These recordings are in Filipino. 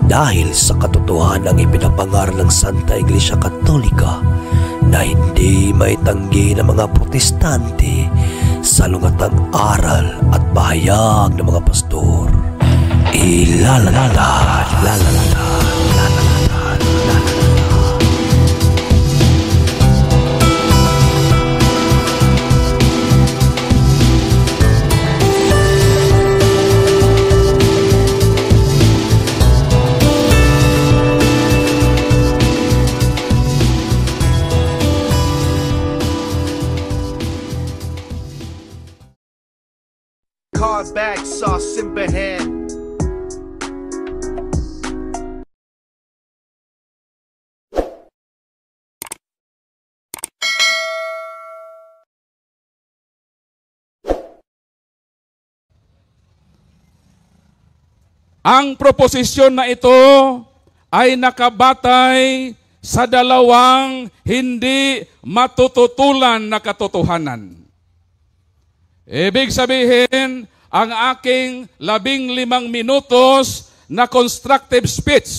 dahil sa katotohanan ng ipinapangaral ng Santa Iglesia Katolika na hindi maitanggi ng mga protestante sa lungatang aral at pahayag ng mga pastor. Bag sa simbahan. Ang proposisyon na ito ay nakabatay sa dalawang hindi matututulan na katotohanan. Ibig sabihin, ang aking 15 minutos na constructive speech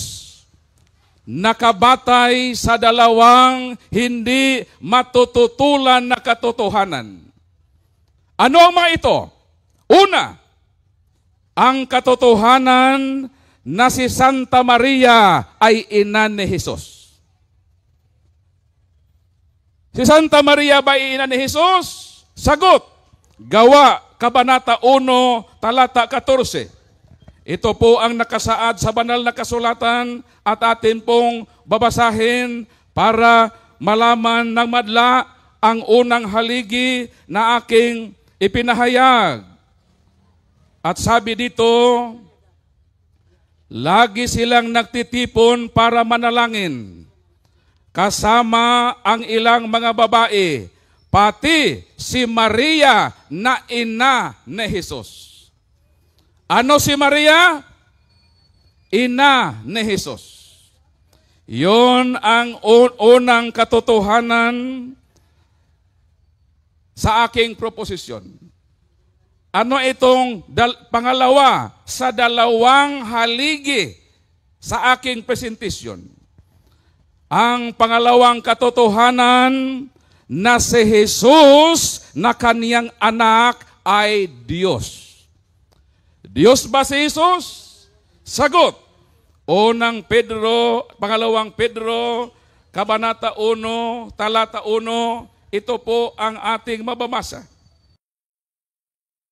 nakabatay sa dalawang hindi matututulan na katotohanan. Ano ang mga ito? Una, ang katotohanan na si Santa Maria ay ina ni Jesus. Si Santa Maria ba ay ina ni Jesus? Sagot, Gawa, Kabanata 1, talata 14. Ito po ang nakasaad sa banal na kasulatan at atin pong babasahin para malaman ng madla ang unang haligi na aking ipinahayag. At sabi dito, lagi silang nagtitipon para manalangin, kasama ang ilang mga babae, pati si Maria na ina ni Jesus. Ano si Maria? Ina ni Jesus. Yon ang unang katotohanan sa aking proposisyon. Ano itong pangalawa sa dalawang haligi sa aking presentasyon? Ang pangalawang katotohanan na si Jesus na kaniyang anak ay Diyos. Diyos ba si Jesus? Sagot. Pangalawang Pedro, Kabanata 1, talata 1, ito po ang ating mababasa.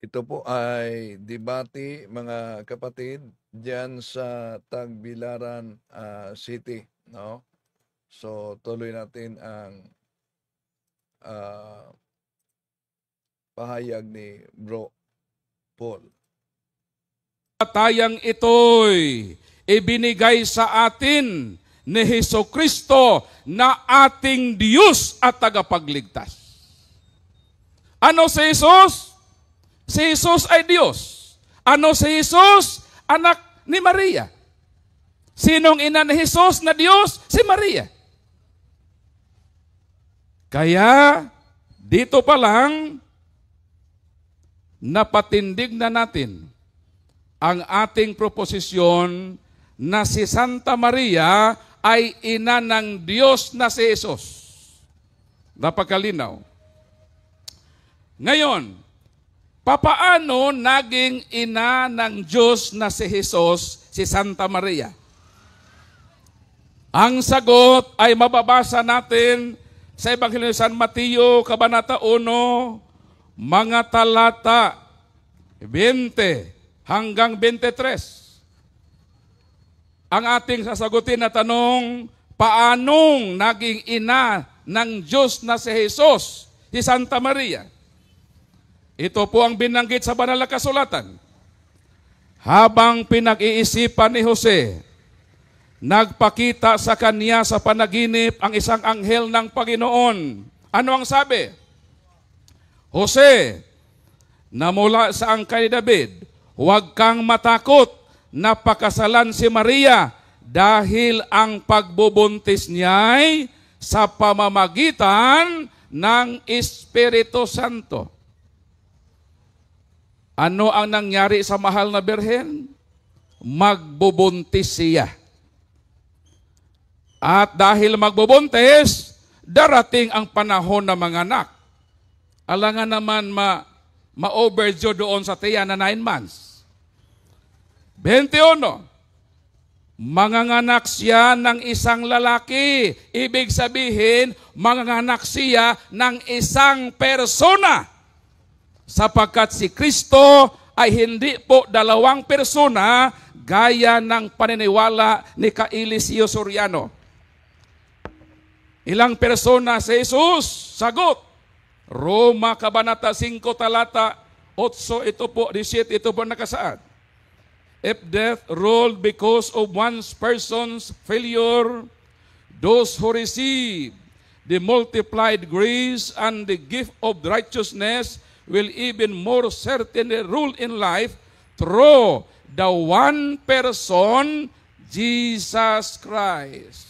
Ito po ay debate, mga kapatid, diyan sa Tagbilaran City, no? So tuloy natin ang pahayag ni Bro Paul. Patayang ito'y ibinigay sa atin ni Hesukristo na ating Diyos at tagapagligtas. Ano si Jesus? Si Jesus ay Diyos. Ano si Jesus? Anak ni Maria. Sinong ina ni Jesus na Diyos? Si Maria. Kaya, dito pa lang, napatindig na natin ang ating proposisyon na si Santa Maria ay ina ng Diyos na si Jesus. Napakalinaw. Ngayon, papaano naging ina ng Diyos na si Jesus si Santa Maria? Ang sagot ay mababasa natin sa Ebanghelyo ni San Mateo, Kabanata 1, mga talata 20 hanggang 23. Ang ating sasagutin na tanong, paanong naging ina ng Diyos na si Jesus, si Santa Maria? Ito po ang binanggit sa banal na kasulatan. Habang pinag-iisipan ni Jose, nagpakita sa kanya sa panaginip ang isang anghel ng Panginoon. Ano ang sabi? Jose, na mula sa angkan ni David, huwag kang matakot na pakasalan si Maria dahil ang pagbubuntis niya'y sa pamamagitan ng Espiritu Santo. Ano ang nangyari sa mahal na birhen? Magbubuntis siya. At dahil magbubuntis, darating ang panahon na manganak. Alangan naman ma-overdue doon sa tiya na 9 months. 21. Manganganak siya ng isang lalaki. Ibig sabihin, manganganak siya ng isang persona. Sapagkat si Kristo ay hindi po dalawang persona gaya ng paniniwala ni Kaeliseo Soriano. Ilang persona si Jesus? Sagot. Roma Kabanata 5 talata 8, ito po, 17, ito po nakasaad. If death ruled because of one person's failure, those who receive the multiplied grace and the gift of righteousness will even more certainly rule in life through the one person, Jesus Christ.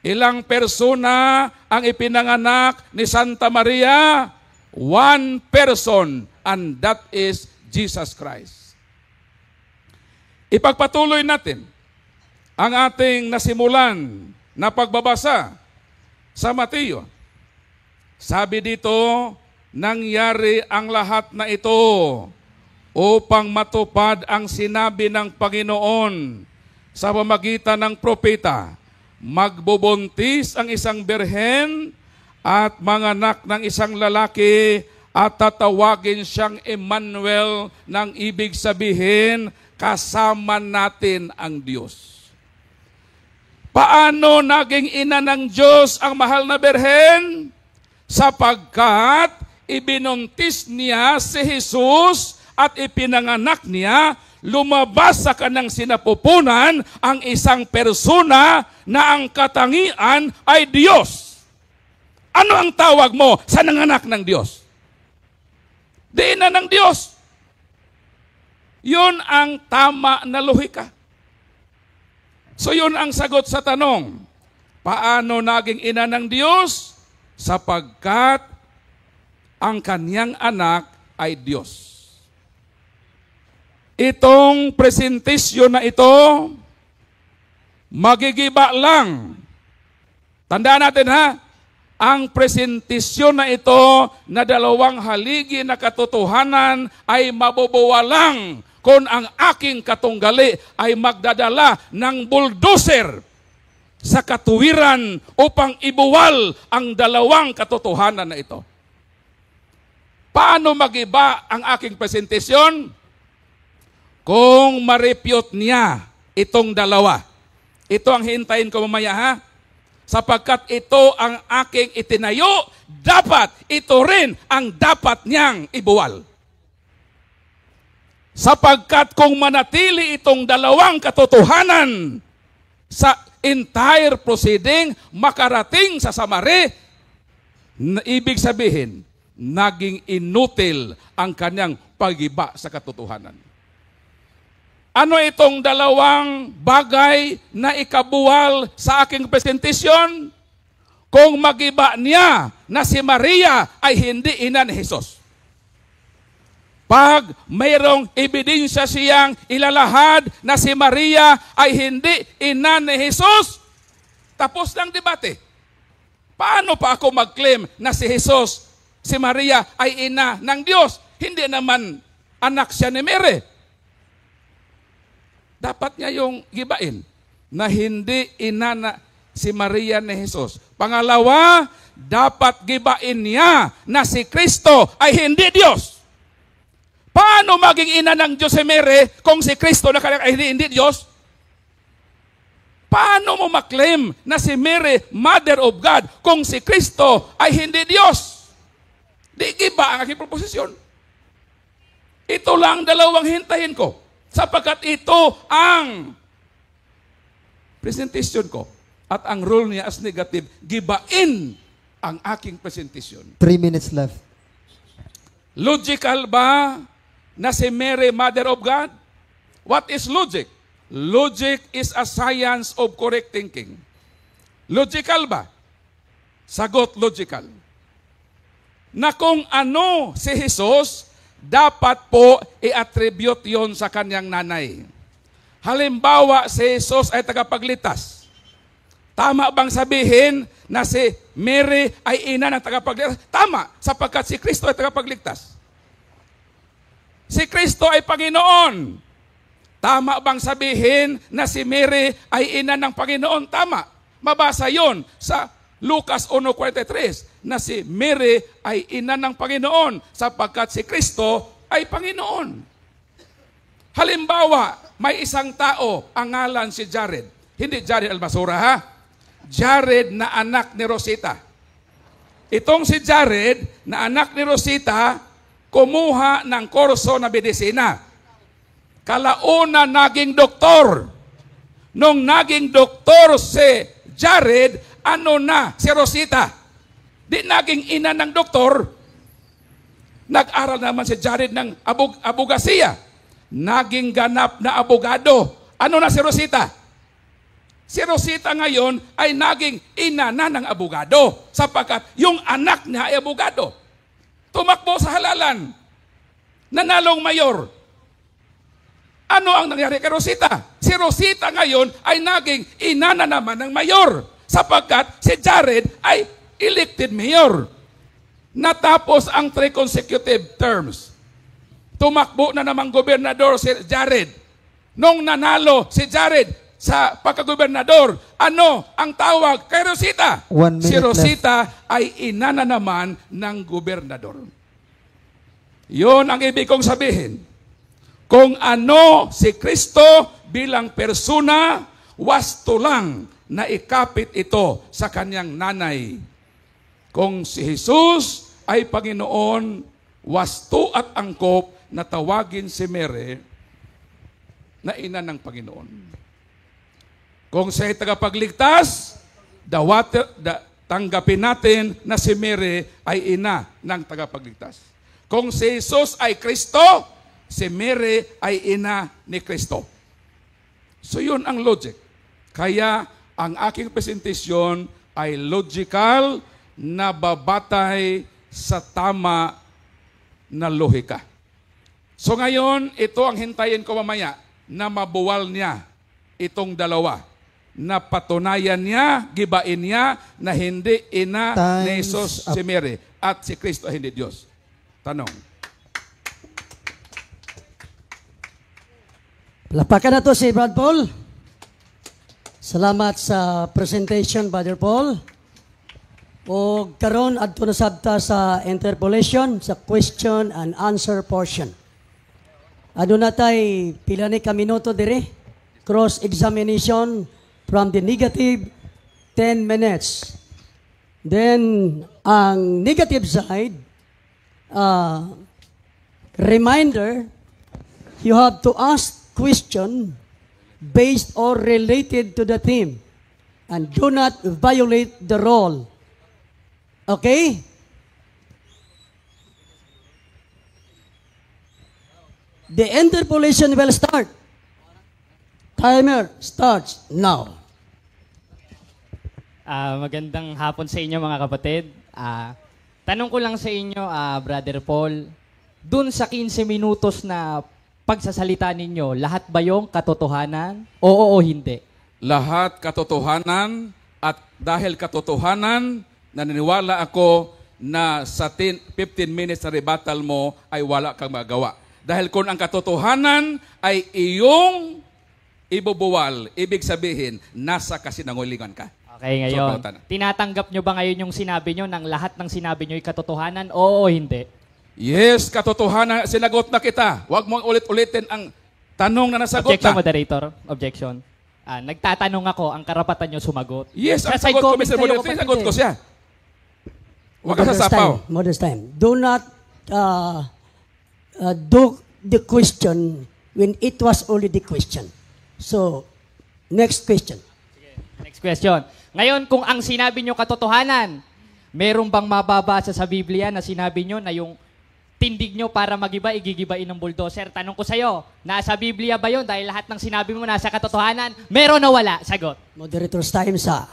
Ilang persona ang ipinanganak ni Santa Maria? One person, and that is Jesus Christ. Ipagpatuloy natin ang ating nasimulan na pagbabasa sa Mateo. Sabi dito, nangyari ang lahat na ito upang matupad ang sinabi ng Panginoon sa pamamagitan ng propeta. Magbubuntis ang isang birhen at manganak ng isang lalaki at tatawagin siyang Emmanuel, ng ibig sabihin, kasama natin ang Diyos. Paano naging ina ng Diyos ang mahal na birhen? Sapagkat ibinuntis niya si Jesus at ipinanganak niya, lumabas sa kanang sinapupunan ang isang persona na ang katangian ay Diyos. Ano ang tawag mo sa nanganak ng Diyos? Di ina ng Diyos. Yun ang tama na lohika. So yun ang sagot sa tanong, paano naging ina ng Diyos? Sapagkat ang kanyang anak ay Diyos. Itong presentasyon na ito, magigiba lang. Tandaan natin ha, ang presentasyon na ito na dalawang haligi na katotohanan ay mabubuwalang kung ang aking katunggali ay magdadala ng bulldozer sa katuwiran upang ibuwal ang dalawang katotohanan na ito. Paano magiba ang aking presentasyon? Kung ma-refute niya itong dalawa. Ito ang hintayin ko mamaya ha. Sapagkat ito ang aking itinayo, dapat ito rin ang dapat niyang ibuwal. Sapagkat kung manatili itong dalawang katotohanan sa entire proceeding, makarating sa samari, ibig sabihin, naging inutil ang kanyang pagiba sa katotohanan. Ano itong dalawang bagay na ikabuwal sa aking presentasyon? Kung magiba niya na si Maria ay hindi ina ni Jesus. Pag mayroong ebidensya siyang ilalahad na si Maria ay hindi ina ni Jesus, tapos ng debate. Paano pa ako mag-claim na si Jesus, si Maria ay ina ng Diyos? Hindi naman anak siya ni Mary. Dapat niya yung gibain na hindi ina na si Maria ni Jesus. Pangalawa, dapat gibain niya na si Kristo ay hindi Diyos. Paano maging ina ng Diyos si Mary kung si Kristo ay hindi Diyos? Paano mo maklaim na si Mary, Mother of God, kung si Kristo ay hindi Diyos? Di giba ang aking proposisyon. Ito lang dalawang hintahin ko. Sapagkat ito ang presentation ko. At ang rule niya as negative, gibain ang aking presentation. 3 minutes left. Logical ba na si Mary, Mother of God? What is logic? Logic is a science of correct thinking. Logical ba? Sagot, logical. Na kung ano si Jesus, dapat po i-attribute yon sa kanyang nanay. Halimbawa, si Jesus ay tagapagligtas. Tama bang sabihin na si Mary ay ina ng tagapagligtas? Tama, sapagkat si Kristo ay tagapagligtas. Si Kristo ay Panginoon. Tama bang sabihin na si Mary ay ina ng Panginoon? Tama. Mabasa yon sa Lucas 1:43 na si Mary ay ina ng Panginoon sapagkat si Kristo ay Panginoon. Halimbawa, may isang tao, ang ngalan si Jared. Hindi Jared Almasura, ha? Jared na anak ni Rosita. Itong si Jared na anak ni Rosita, kumuha ng kurso na medisina. Kalauna naging doktor. Nung naging doktor si Jared, ano na si Rosita? Di naging ina ng doktor. Nag-aral naman si Jared ng abogasiya. Naging ganap na abogado. Ano na si Rosita? Si Rosita ngayon ay naging ina na ng abogado sapagkat yung anak niya ay abogado. Tumakbo sa halalan. Nanalong mayor. Ano ang nangyari kay Rosita? Si Rosita ngayon ay naging ina na naman ng mayor sapagkat si Jared ay elected mayor. Natapos ang 3 consecutive terms. Tumakbo na namang gobernador si Jared. Nung nanalo si Jared sa pagkagobernador, ano ang tawag kay Rosita? 1 minute Si Rosita ay ina na naman ng gobernador. Yun ang ibig kong sabihin. Kung ano si Kristo bilang persona, wasto lang na ikapit ito sa kanyang nanay. Kung si Jesus ay Panginoon, wasto at angkop na tawagin si Mary na ina ng Panginoon. Kung siya ay tagapagligtas, tanggapin natin na si Mary ay ina ng tagapagligtas. Kung si Jesus ay Kristo, si Mary ay ina ni Kristo. So yun ang logic. Kaya ang aking presentasyon ay logical na babatay sa tama na lohika. So ngayon, ito ang hintayin ko mamaya na mabuwal niya itong dalawa. Na patunayan niya, gibain niya na hindi ina ni Jesus si Mary at si Kristo hindi Diyos. Tanong. Lapakan na to si Brad Paul. Salamat sa presentation, Brother Paul. O karon adto na sabta sa interpolation, sa question and answer portion. Aduna tay pila ni ka minuto dire. Cross-examination from the negative, 10 minutes. Then, ang negative side, reminder, you have to ask question based or related to the theme and do not violate the role. Okay? The interpolation will start. Timer starts now. Magandang hapon sa inyo mga kapatid. Tanong ko lang sa inyo, Brother Paul, dun sa 15 minutos na pagsasalita ninyo, lahat ba yung katotohanan? Oo o hindi? Lahat katotohanan at dahil katotohanan, naniniwala ako na sa 15 minutes na rebuttal mo ay wala kang magawa. Dahil kung ang katotohanan ay iyong ibubuwal, ibig sabihin, nasa kasinungalingan ka. Okay, ngayon, tinatanggap nyo ba ngayon yung sinabi nyo ng lahat ng sinabi nyo ay katotohanan? Oo o hindi? Yes, katotohanan. Sinagot na kita. Huwag mo ulit-ulitin ang tanong na nasagot Objection, na. moderator. Objection. Nagtatanong ako, ang karapatan nyo sumagot. Yes, ang Sa side sagot ko, comment Mr. kayo, Moderator, kapatid, sagot ko eh. siya. Huwag ka sasapaw. Modest time. Do not do the question when it was already question. So, next question. Next question. Ngayon, kung ang sinabi nyo katotohanan, meron bang mababasa sa Biblia na sinabi nyo na yung tindig nyo para magiba, igigibain ng bulldozer? Tanong ko sa'yo, nasa Biblia ba yun? Dahil lahat ng sinabi mo nasa katotohanan, meron o wala? Sagot. Moderator's time sa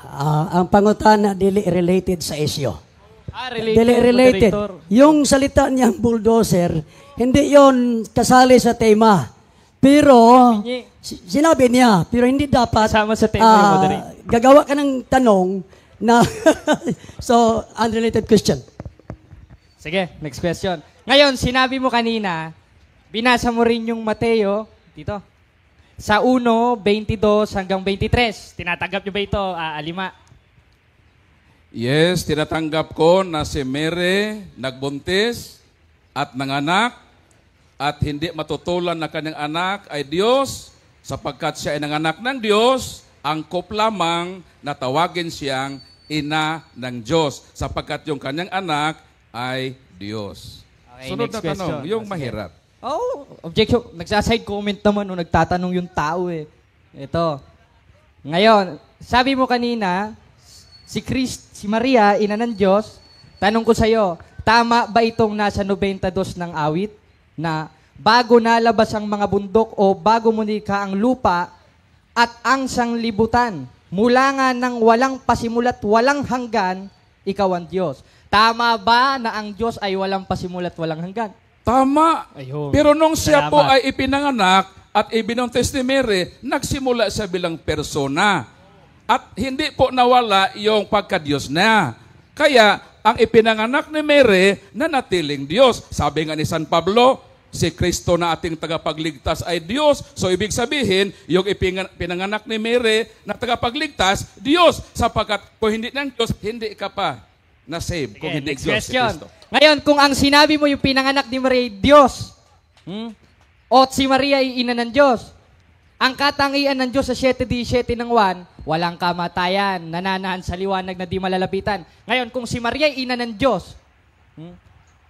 ang pangutana dili related sa issue. Related, Dili related. moderator. Yung salita niyang bulldozer, hindi yon kasali sa tema. Pero Sinabi niya, pero hindi dapat Kasama sa tema yung moderate. gagawa ka ng tanong na so unrelated question. Sige, next question. Ngayon, sinabi mo kanina, binasa mo rin yung Mateo, dito, sa 1:22 hanggang 23. Tinatanggap niyo ba ito, Alima? Yes, tinatanggap ko na si Mary nagbuntis at nanganak at hindi matutulan na kanyang anak ay Diyos sapagkat siya ay nanganak ng Diyos, angkop lamang na tawagin siyang ina ng Diyos sapagkat yung kanyang anak ay Diyos. Okay, Sunod next na tanong, question. yung Sige. mahirap. Oh, objection. Nagsaside comment naman nung nagtatanong yung tao eh. Ito. Ngayon, sabi mo kanina, si Maria, ina ng Diyos, tanong ko sa'yo, tama ba itong nasa 92 ng awit na bago nalabas ang mga bundok o bago munikha ang lupa at ang sanglibutan, mula nga ng walang pasimulat, walang hanggan, ikaw ang Diyos. Tama ba na ang Diyos ay walang pasimulat, walang hanggan? Tama. Ayun. Pero nung siya Salamat. po ay ipinanganak at ibinuntis ni Mary, nagsimula siya bilang persona. At hindi po nawala yung pagka-Diyos na. Kaya, ang ipinanganak ni Mary, nanatiling Diyos. Sabi nga ni San Pablo, si Kristo na ating tagapagligtas ay Diyos. So, ibig sabihin, yung pinanganak ni Mary na tagapagligtas, Diyos. Sapagkat kung hindi ng Diyos, hindi ka pa na-save. Kung hindi next Diyos si question. Kristo. Ngayon, kung ang sinabi mo yung pinanganak ni Maria ay Diyos, o si Maria ay ina ng Diyos, ang katangian ng Diyos sa 7:17 ng 1, walang kamatayan, nananahan sa liwanag na di malalapitan. Ngayon, kung si Maria ay ina ng Diyos,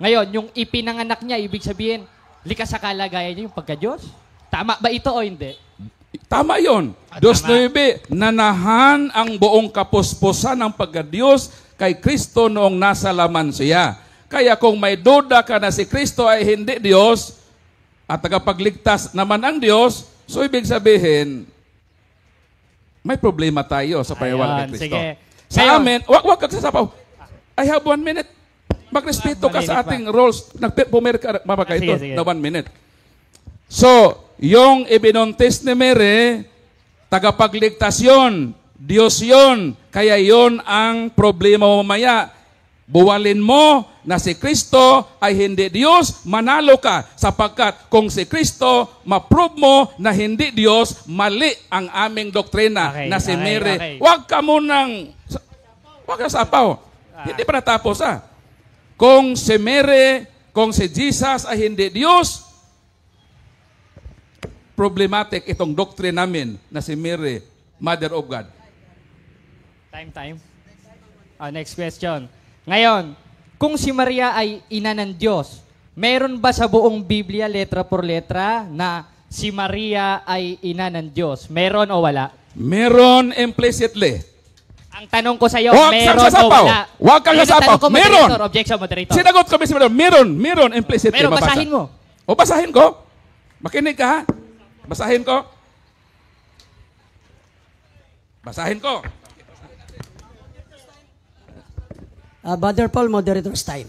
ngayon, yung ipinanganak niya, ibig sabihin, likas sa kalagayan niya yung pagka-Diyos? Tama ba ito o hindi? Tama yun. Dos 9, nanahan ang buong kapuspusan ng pagka-Diyos kay Kristo noong nasa laman siya. Kaya kung may duda ka na si Kristo ay hindi Diyos at tagapagligtas naman ang Diyos, so ibig sabihin, may problema tayo sa paniwala kay Kristo. Sige. Sa Ngayon, amin, wag ka sasapaw. I have 1 minute. Magrespeto ka sa ating rules. Nagpumer ka, mabaka ito, Sige. na 1 minute. So, yung ibinuntis ni Mary, tagapagligtas yun. Diyos yun. Kaya yun ang problema mo mamaya. Buwalin mo na si Kristo ay hindi Diyos, manalo ka. Sapagkat kung si Kristo, ma-prove mo na hindi Diyos, mali ang aming doktrina Okay, na si okay, Mary. okay. Huwag ka munang, huwag ka sapaw. Hindi pa natapos Kung si Mary, kung si Jesus ay hindi Diyos, problematic itong doktrina namin na si Mary, Mother of God. Time. Next question. Ngayon, kung si Maria ay ina ng Diyos, meron ba sa buong Biblia, letra por letra, na si Maria ay ina ng Diyos? Meron o wala? Meron implicitly. Ang tanong ko sa iyo, Huwag meron kang o sasapaw. wala? Huwag kang Yun ang sasapaw. tanong ko, Meron. moderator. Objection, moderator. Sinagot ko, Mr. Meron. Meron implicitly. Meron, mabasa. basahin mo. O, basahin ko. Makinig ka, ha? Basahin ko. Basahin ko. Brother Paul, moderator's time.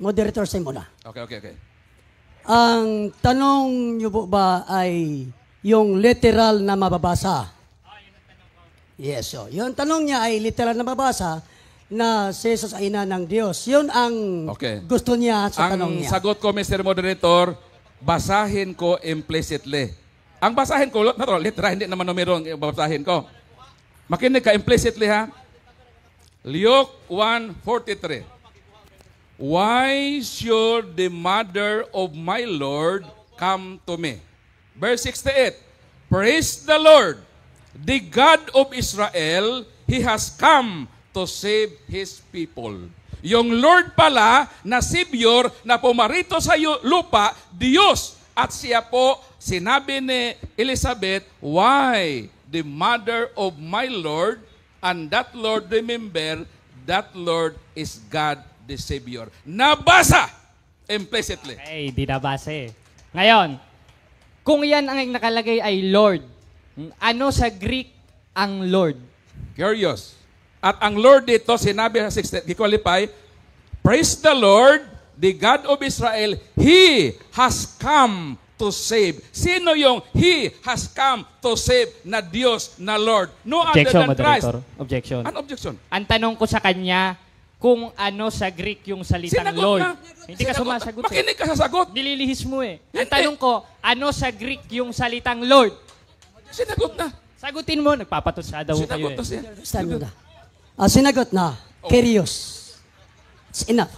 Moderator's time muna. Okay. Ang tanong niyo po ba ay yung literal na mababasa? Yes, so yung tanong niya ay literal na mababasa na si Jesus ay ina ng Diyos. Yun ang Okay. gusto niya sa tanong Ang niya. sagot ko, Mr. Moderator, basahin ko implicitly. Ang basahin ko, literal, hindi naman numero ang basahin ko. Makinig ka implicitly, ha? Luke 1:43. Why should the mother of my Lord come to me? Verse 68. Praise the Lord, the God of Israel, He has come to save His people. Yung Lord pala na Savior na pumarito sa lupa, Diyos. At siya po, sinabi ni Elizabeth, why the mother of my Lord, and that Lord, remember, that Lord is God the Savior. Nabasa implicitly. Okay, di nabasa eh. Ngayon, kung yan ang nakalagay ay Lord, ano sa Greek ang Lord? Curious. At ang Lord dito, sinabi sa 6, i-qualify, praise the Lord, the God of Israel, He has come to save. Sino yung He has come to save na Diyos, na Lord? No other Objection, than Christ. moderator. Objection. Ano objection? Ang tanong ko sa kanya, kung ano sa Greek yung salitang Sinagot Lord. na. Hindi ka sumasagot. Makinig ka sa sagot. Nililihis mo eh. Ang Hindi. tanong ko, ano sa Greek yung salitang Lord? Sinagot na. Sagutin mo, nagpapatusa daw kayo Sinagot eh. na siya. Understand mo na. Sinagot na. Curious. It's enough.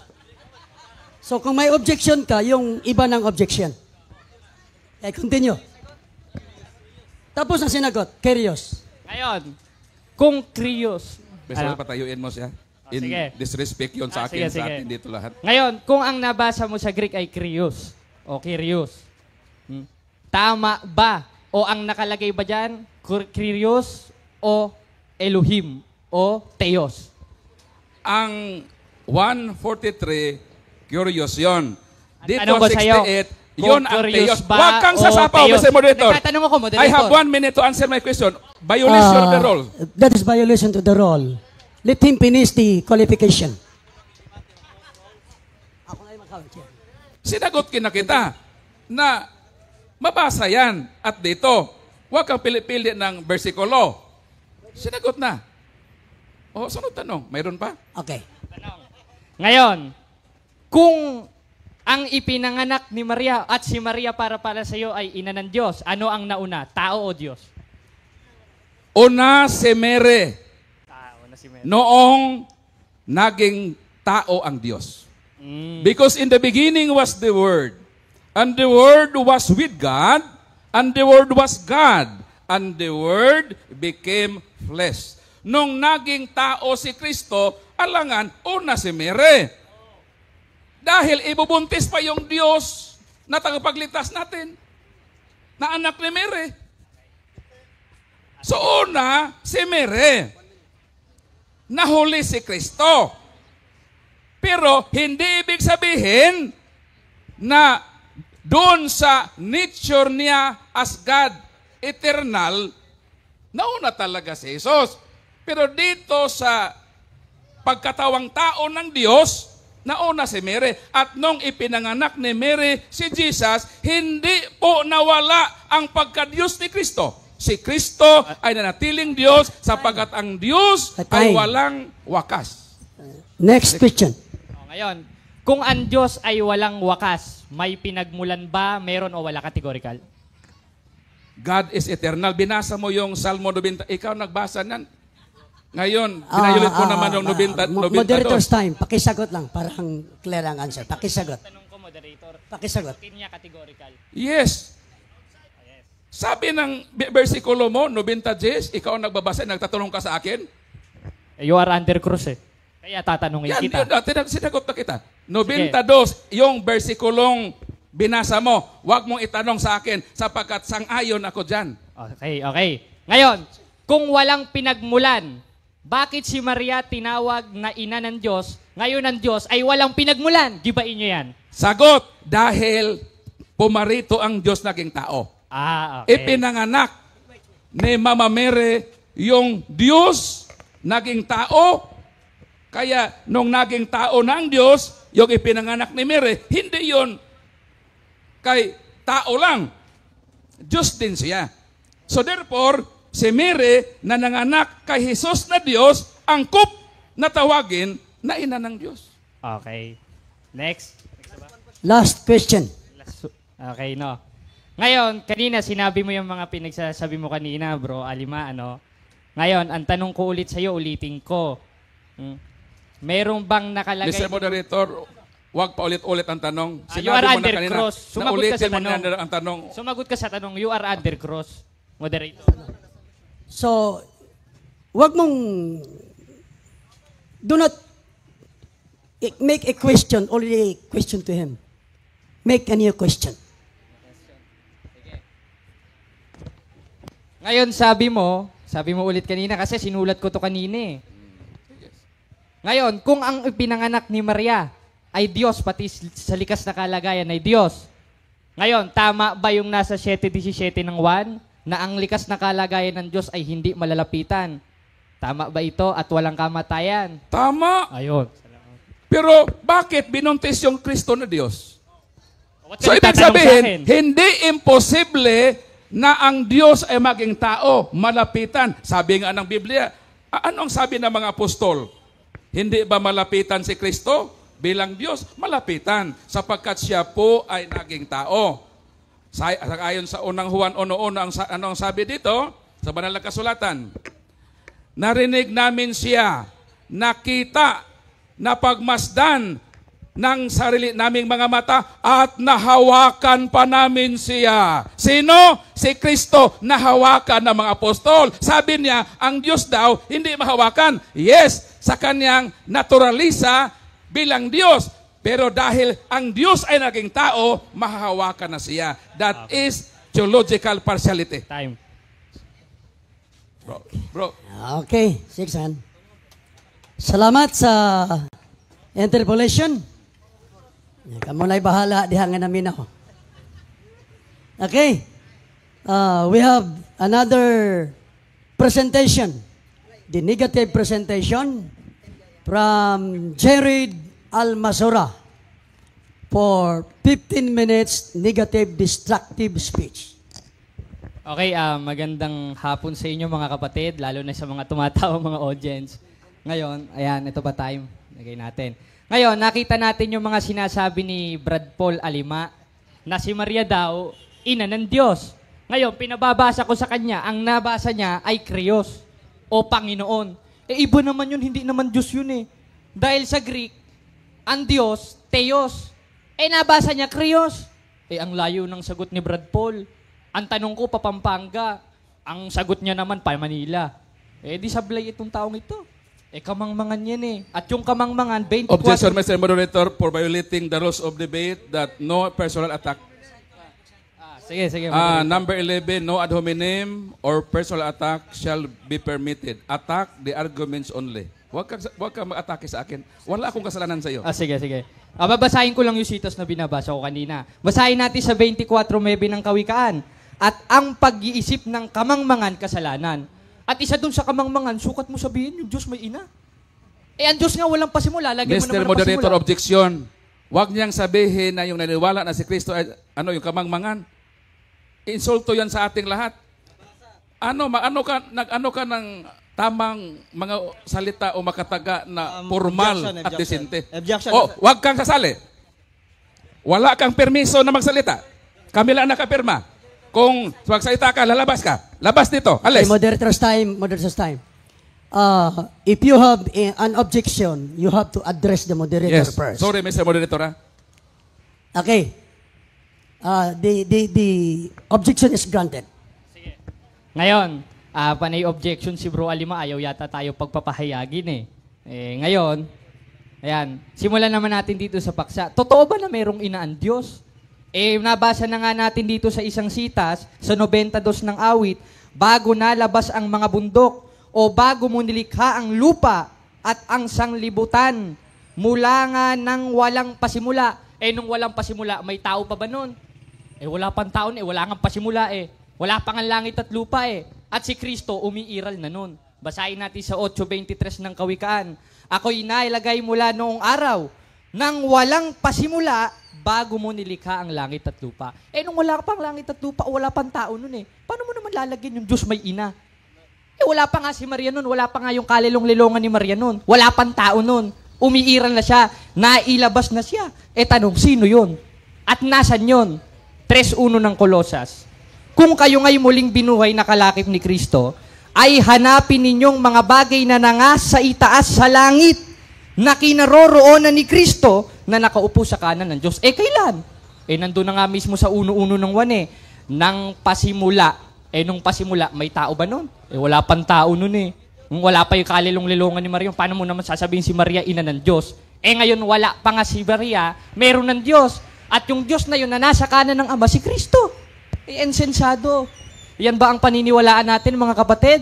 So kung may objection ka, yung iba ng objection. Continue. Tapos ang sinagot, curious. Ngayon, kung curious. Basta ano? patayuin mo siya. In sige. disrespect yun sa akin, Sige, sa sige. atin dito lahat. Ngayon, kung ang nabasa mo sa Greek ay curious, o curious, tama ba? O ang nakalagay ba dyan, curious, o Elohim, o Theos? Ang 143, curious yun. Dito, Tanong ko sa'yo, 68, yun ang curious Theos. ba Huwag kang o sasapaw, Theos? Mr. Moderator. Nagtatanong ako, moderator. I have 1 minute to answer my question. Violation of the rule. That is violation to the rule. Let him finish the qualification. Sinagot kita na mabasa yan at dito. Huwag kang pili-pili ng versikulo. Sinagot na. O, sunod tanong. Mayroon pa? Okay. Ngayon, kung ang ipinanganak ni Maria at si Maria para sa iyo ay ina ng Diyos, ano ang nauna? Tao o Diyos? Una si Mary. Tao na si Mary. Noong naging tao ang Diyos. Because in the beginning was the Word, and the Word was with God, and the Word was God, and the Word became flesh. Nung naging tao si Kristo, alangan, una si Mary. Dahil ibubuntis pa yung Diyos na tagapagligtas natin, na anak ni Mary. So una, si Mary. Nahuli si Kristo. Pero hindi ibig sabihin na doon sa nature niya as God, eternal, nauna talaga si Jesus. Pero dito sa pagkatawang tao ng Diyos, nauna si Mary. At nung ipinanganak ni Mary si Jesus, hindi po nawala ang pagka-Diyos ni Kristo. Si Kristo ay nanatiling Diyos sapagkat ang Diyos ay walang wakas. Next question. Ngayon, kung ang Diyos ay walang wakas, may pinagmulan ba, meron o wala categorical? God is eternal. Binasa mo yung Salmo 90. Ikaw nagbasa nan. Ngayon, pinayulit ko naman yung 90. Moderator's time. Pakisagot lang. Parang clear ang answer. Pakisagot. Tanong ko, moderator. Pakisagot. Tin niya categorical. Yes. Sabi ng versikulo mo, 90 Gs, ikaw ang nagbabasa, nagtatanong ka sa akin. You are under cross eh. Kaya tatanungin Yan, kita. sinagot na kita. 92, yung versikulong binasa mo, huwag mong itanong sa akin sapagkat sang-ayon ako dyan. Okay. Ngayon, kung walang pinagmulan, bakit si Maria tinawag na ina ng Diyos, ngayon ang Diyos ay walang pinagmulan? Gibain nyo yan. Sagot, dahil pumarito ang Diyos naging tao. Okay. Ipinanganak ni Mama Mary yung Diyos naging tao. Kaya nung naging tao na ang Diyos, yung ipinanganak ni Mary, hindi yon kay tao lang. Diyos din siya. So therefore, si Mary na nanganak kay Jesus na Diyos, angkop na tawagin na ina ng Diyos. Okay. Next. Last question. Okay, no. Ngayon, kanina sinabi mo yung mga pinagsasabi mo kanina, bro, Alima, ano? Ngayon, ang tanong ko ulit sa'yo, ulitin ko. Merong bang nakalagay... Mr. Moderator, huwag pa ulit-ulit ang tanong. you are under cross. Sumagot ka sa Naulitin mo tanong. na ang tanong. Sumagot ka sa tanong, you are under cross, moderator. So, wag mong... Do not make a question, only a question to him. Make a new question. Ngayon, sabi mo ulit kanina kasi sinulat ko to kanina eh. Ngayon, kung ang pinanganak ni Maria ay Diyos, pati sa likas na kalagayan ay Diyos. Ngayon, tama ba yung nasa 7:17 ng 1 na ang likas na kalagayan ng Diyos ay hindi malalapitan? Tama ba ito at walang kamatayan? Tama. Ayun. Pero bakit binuntis yung Kristo na Diyos? Ba't So ka ibig nagtatanong sa sabihin, akin? hindi imposible na ang Diyos ay maging tao, malapitan. Sabi nga ng Biblia, ano ang sabi ng mga apostol? Hindi ba malapitan si Kristo? Bilang Diyos, malapitan, sapagkat siya po ay naging tao. Ayon sa unang Juan 1:1, ano ang sabi dito? Sa banal na kasulatan, narinig namin siya, nakita, napagmasdan ng sarili naming mga mata at nahawakan pa namin siya. Sino? Si Kristo, nahawakan ng mga apostol. Sabi niya, ang Diyos daw hindi mahawakan. Yes, sa kanyang naturalisa bilang Diyos. Pero dahil ang Diyos ay naging tao, mahahawakan na siya. That is theological partiality. Time. Bro. Okay, 6 Salamat sa interpolation. Kamu na'y bahala, diha nga namin ako. Okay. We have another presentation. The negative presentation from Jared Almasora for 15 minutes negative destructive speech. Okay, magandang hapon sa inyo mga kapatid, lalo na sa mga tumatawa mga audience. Ngayon, ayan, ito ba time? Lagay natin. Ngayon, nakita natin yung mga sinasabi ni Brad Paul Alima na si Maria daw, ina ng Diyos. Ngayon, pinababasa ko sa kanya, ang nabasa niya ay Krios o Panginoon. Iba naman yun, hindi naman Diyos yun eh. Dahil sa Greek, ang Diyos, Theos. Nabasa niya Krios. Ang layo ng sagot ni Brad Paul. Ang tanong ko, Papampanga. Ang sagot niya naman, pa Manila. Di sablay itong taong ito. Kamangmangan yan eh. At yung kamangmangan, 24... Objection, Mr. Moderator, for violating the rules of debate that no personal attack. Sige. Number 11, no ad hominem or personal attack shall be permitted. Attack the arguments only. Huwag ka mag-atake sa akin. Wala akong kasalanan sa iyo. Sige. Babasahin ko lang yung sitas na binabasa ko kanina. Basahin natin sa 24:9 ng Kawikaan. At ang pag-iisip ng kamangmangan kasalanan. At isa dun sa kamangmangan, sukat mo sabihin, yung Diyos may ina. Ang Diyos nga walang pasimula. Lagyan mo Mr. naman ng Moderator, pasimula. objection. Huwag niyang sabihin na yung naniwala na si Kristo ay yung kamangmangan. Insulto yan sa ating lahat. Ano ka ng tamang mga salita o makataga na formal at disente? Huwag kang sasali. Wala kang permiso na magsalita. Kami lang nakapirma. Kung magsalita ka, lalabas ka. Labas dito. Alis. Okay, moderator's time. If you have an objection, you have to address the moderator Yes. first. Sorry, Mr. Moderator. Okay. The objection is granted. Ngayon, panay objection si Bro Alima, ayaw yata tayo pagpapahayagin eh. Ngayon, ayan, simulan naman natin dito sa paksa. Totoo ba na mayroong ina ang Diyos? Nabasa na nga natin dito sa isang sitas, sa 92 ng awit, bago nalabas ang mga bundok, o bago mo nilikha ang lupa at ang sanglibutan, mula nga ng walang pasimula. Nung walang pasimula, may tao pa ba nun? Wala pang taon wala nga pasimula Wala pang ang langit at lupa At si Kristo umiiral na nun. Basahin natin sa 8:23 ng Kawikaan. Ako'y nailagay mula noong araw nang walang pasimula bago mo nilikha ang langit at lupa. Nung wala pang langit at lupa, wala pang tao nun Paano mo naman lalagyan yung Diyos may ina? Wala pa nga si Maria nun. Wala pa nga yung kalilong-lilongan ni Maria nun. Wala pang tao nun. Umiiral na siya. Nailabas na siya. Tanong, sino yun? At nasan yun? 3:1 ng Kolosas. Kung kayo ngay muling binuhay na kalakip ni Kristo, ay hanapin ninyong mga bagay na nangasa itaas sa langit na kinaroroonan ni Kristo na nakaupo sa kanan ng Diyos. Kailan? Nandun na nga mismo sa 1:1 ng 1 nang pasimula. Nung pasimula, may tao ba nun? Wala pang tao nun Nung wala pa yung kalilong-lilongan ni Maria, paano mo naman sasabihin si Maria, ina ng Diyos? Ngayon, wala pa nga si Maria, meron ng Diyos. At yung Diyos na yun na nasa kanan ng Ama, si Kristo. Ensensado. Yan ba ang paniniwalaan natin, mga kapatid?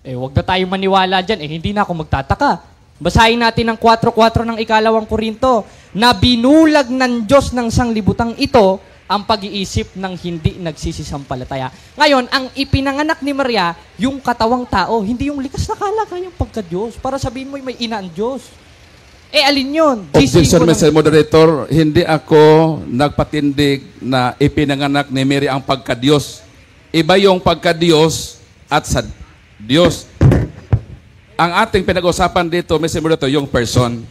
Huwag na tayong maniwala dyan. Hindi na ako magtataka. Basahin natin ang 4:4 ng 2 Korinto, na binulag ng Diyos ng sanglibutang ito ang pag-iisip ng hindi nagsisisampalataya. Ngayon, ang ipinanganak ni Maria, yung katawang tao, hindi yung likas na kalaka, yung pagka-Diyos. Para sabihin mo, may ina ang Diyos. alin yun? Objection, Mr. Moderator, hindi ako nagpatindig na ipinanganak ni Mary ang pagka-Diyos. Iba yung pagka-Diyos at sa Diyos. Ang ating pinag-usapan dito, Mr. Moderator, yung person.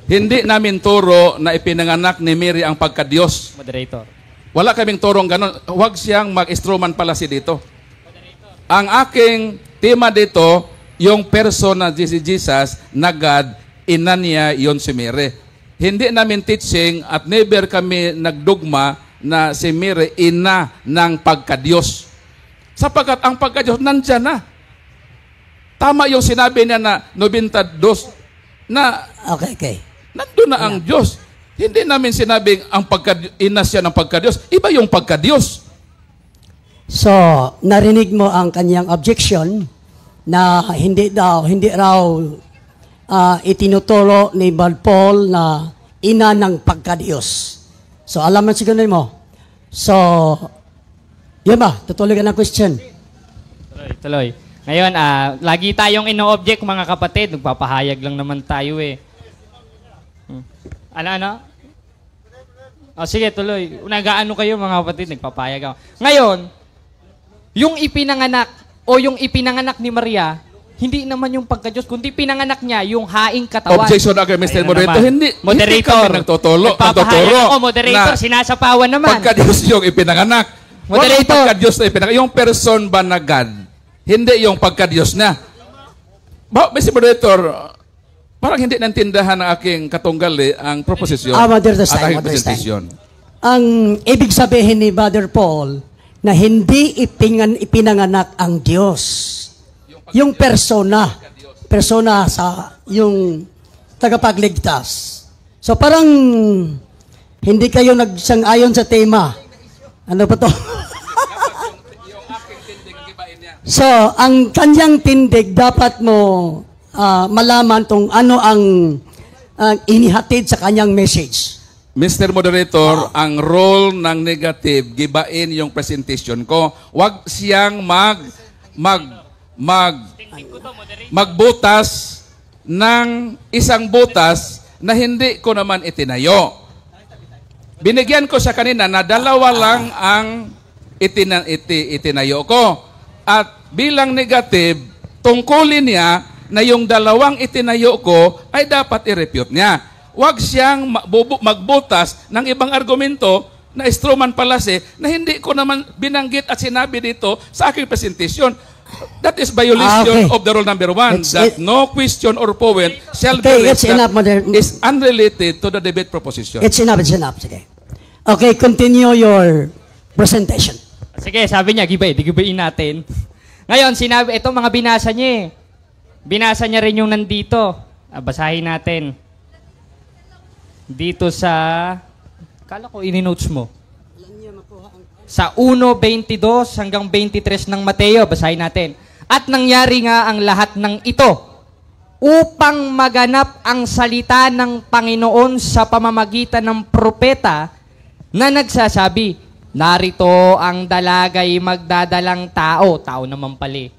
Hindi namin turo na ipinanganak ni Mary ang pagka-Diyos. Moderator. Wala kaming turong ganon. Huwag siyang mag-instrument pala si dito. Ang aking tema dito, yung person na Jesus na God, ina niya yon si Mary. Hindi namin teaching at never kami nagdugma na si Mary ina ng pagka-Diyos. Sapagkat ang pagka-Diyos nandyan na. Tama yung sinabi niya na 92 na Okay. nandun na ang Diyos. Hindi namin sinabing ang ina siya ng pagka-Diyos. Iba yung pagka-Diyos. So, narinig mo ang kanyang objection na hindi raw itinuturo ni Brother Paul na ina ng pagka-Diyos. So, alam mo siguro mo. So, yun ba? Tutuloy ka ng question. Tuloy. Ngayon, lagi tayong ino-object mga kapatid. Nagpapahayag lang naman tayo eh. Ano? Sige, tuloy. Nag-aano kayo mga kapatid, nagpapahayag ako. Ngayon, yung ipinanganak ni Maria, hindi naman yung pagka-Diyos, kundi pinanganak niya yung haing katawan. Objection again, Mr. Moderator. Hindi Moderator. kami nagtuturo. Nagpapahayag ako, Moderator. Sinasapawan naman. Pagka-Diyos yung ipinanganak. Moderator. Walang pagka-Diyos na ipinanganak. Yung person ba na God? Hindi yung pagka-Diyos na. Mr. Moderator, parang hindi nantindahan ng aking katunggali ang proposisyon Moderator, at aking Moderator. presentasyon. Ang ibig sabihin ni Brother Paul na hindi ipinanganak ang Diyos. Yung persona sa yung tagapagligtas. So parang hindi kayo nagsang-ayon sa tema. Ano ba to? So, ang kanyang tindig dapat mo malaman tong ano ang inihatid sa kanyang message. Mr. Moderator, ang role ng negative, gibain yung presentation ko. Huwag siyang magbutas ng isang butas na hindi ko naman itinayo. Binigyan ko siya kanina na dalawa lang ang itinayo ko. At bilang negative, tungkulin niya na yung dalawang itinayo ko ay dapat i-refute niya. Huwag siyang magbutas ng ibang argumento na instrument fallacy na hindi ko naman binanggit at sinabi dito sa aking presentation. That is violation of the rule number 1, that no question or point shall be raised that is unrelated to the debate proposition. It's enough. Sige. Okay, continue your presentation. Sige, sabi niya, gibain natin. Ngayon, sinabi, ito mga binasa niya eh. Binasa niya rin yung nandito. Basahin natin. Dito sa, kala ko ini-notes mo. Sa 1:22 hanggang 23 ng Mateo, basahin natin. At nangyari nga ang lahat ng ito upang maganap ang salita ng Panginoon sa pamamagitan ng propeta na nagsasabi, narito ang dalagay magdadalang tao naman pali.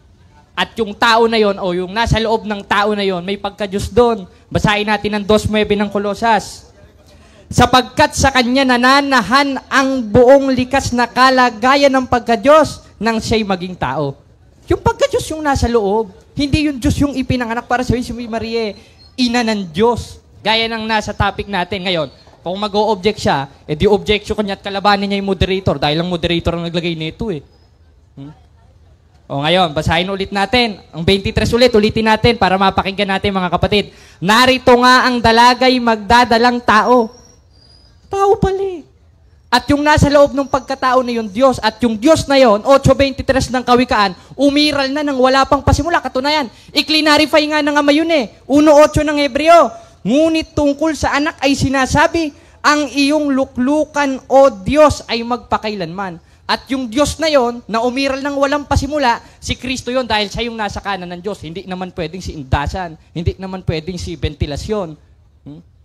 At yung tao na yon o yung nasa loob ng tao na yon, may pagka-Diyos doon. Basahin natin ang 2:9 ng Kolosas. Sapagkat sa kanya nananahan ang buong likas na kalagayan ng pagka-Diyos nang siya'y maging tao. Yung pagka-Diyos yung nasa loob, hindi yung Diyos yung ipinanganak para sabihin si Maria, ina ng Diyos. Gaya ng nasa topic natin ngayon. Kung mag-o-object siya, di objection kanya at kalabanin niya yung moderator dahil ang moderator ang naglagay nito eh. O ngayon, basahin ulit natin. Ang 23 ulitin natin para mapakinggan natin mga kapatid. Narito nga ang dalagay magdadalang tao. Tao pala. At yung nasa loob ng pagkatao na yun, Diyos. At yung Diyos na yun, 8:23 ng Kawikaan, umiral na ng wala pang pasimula. Katunayan, i-clarify nga ng Ama yun eh. 1:8 ng Hebreo. Ngunit tungkol sa anak ay sinasabi, ang iyong luklukan o Diyos ay magpakailanman. At yung Diyos na yon na umiral ng walang pasimula, si Kristo yon dahil siya yung nasa kanan ng Diyos. Hindi naman pwedeng si indasan. Hindi naman pwedeng si ventilasyon.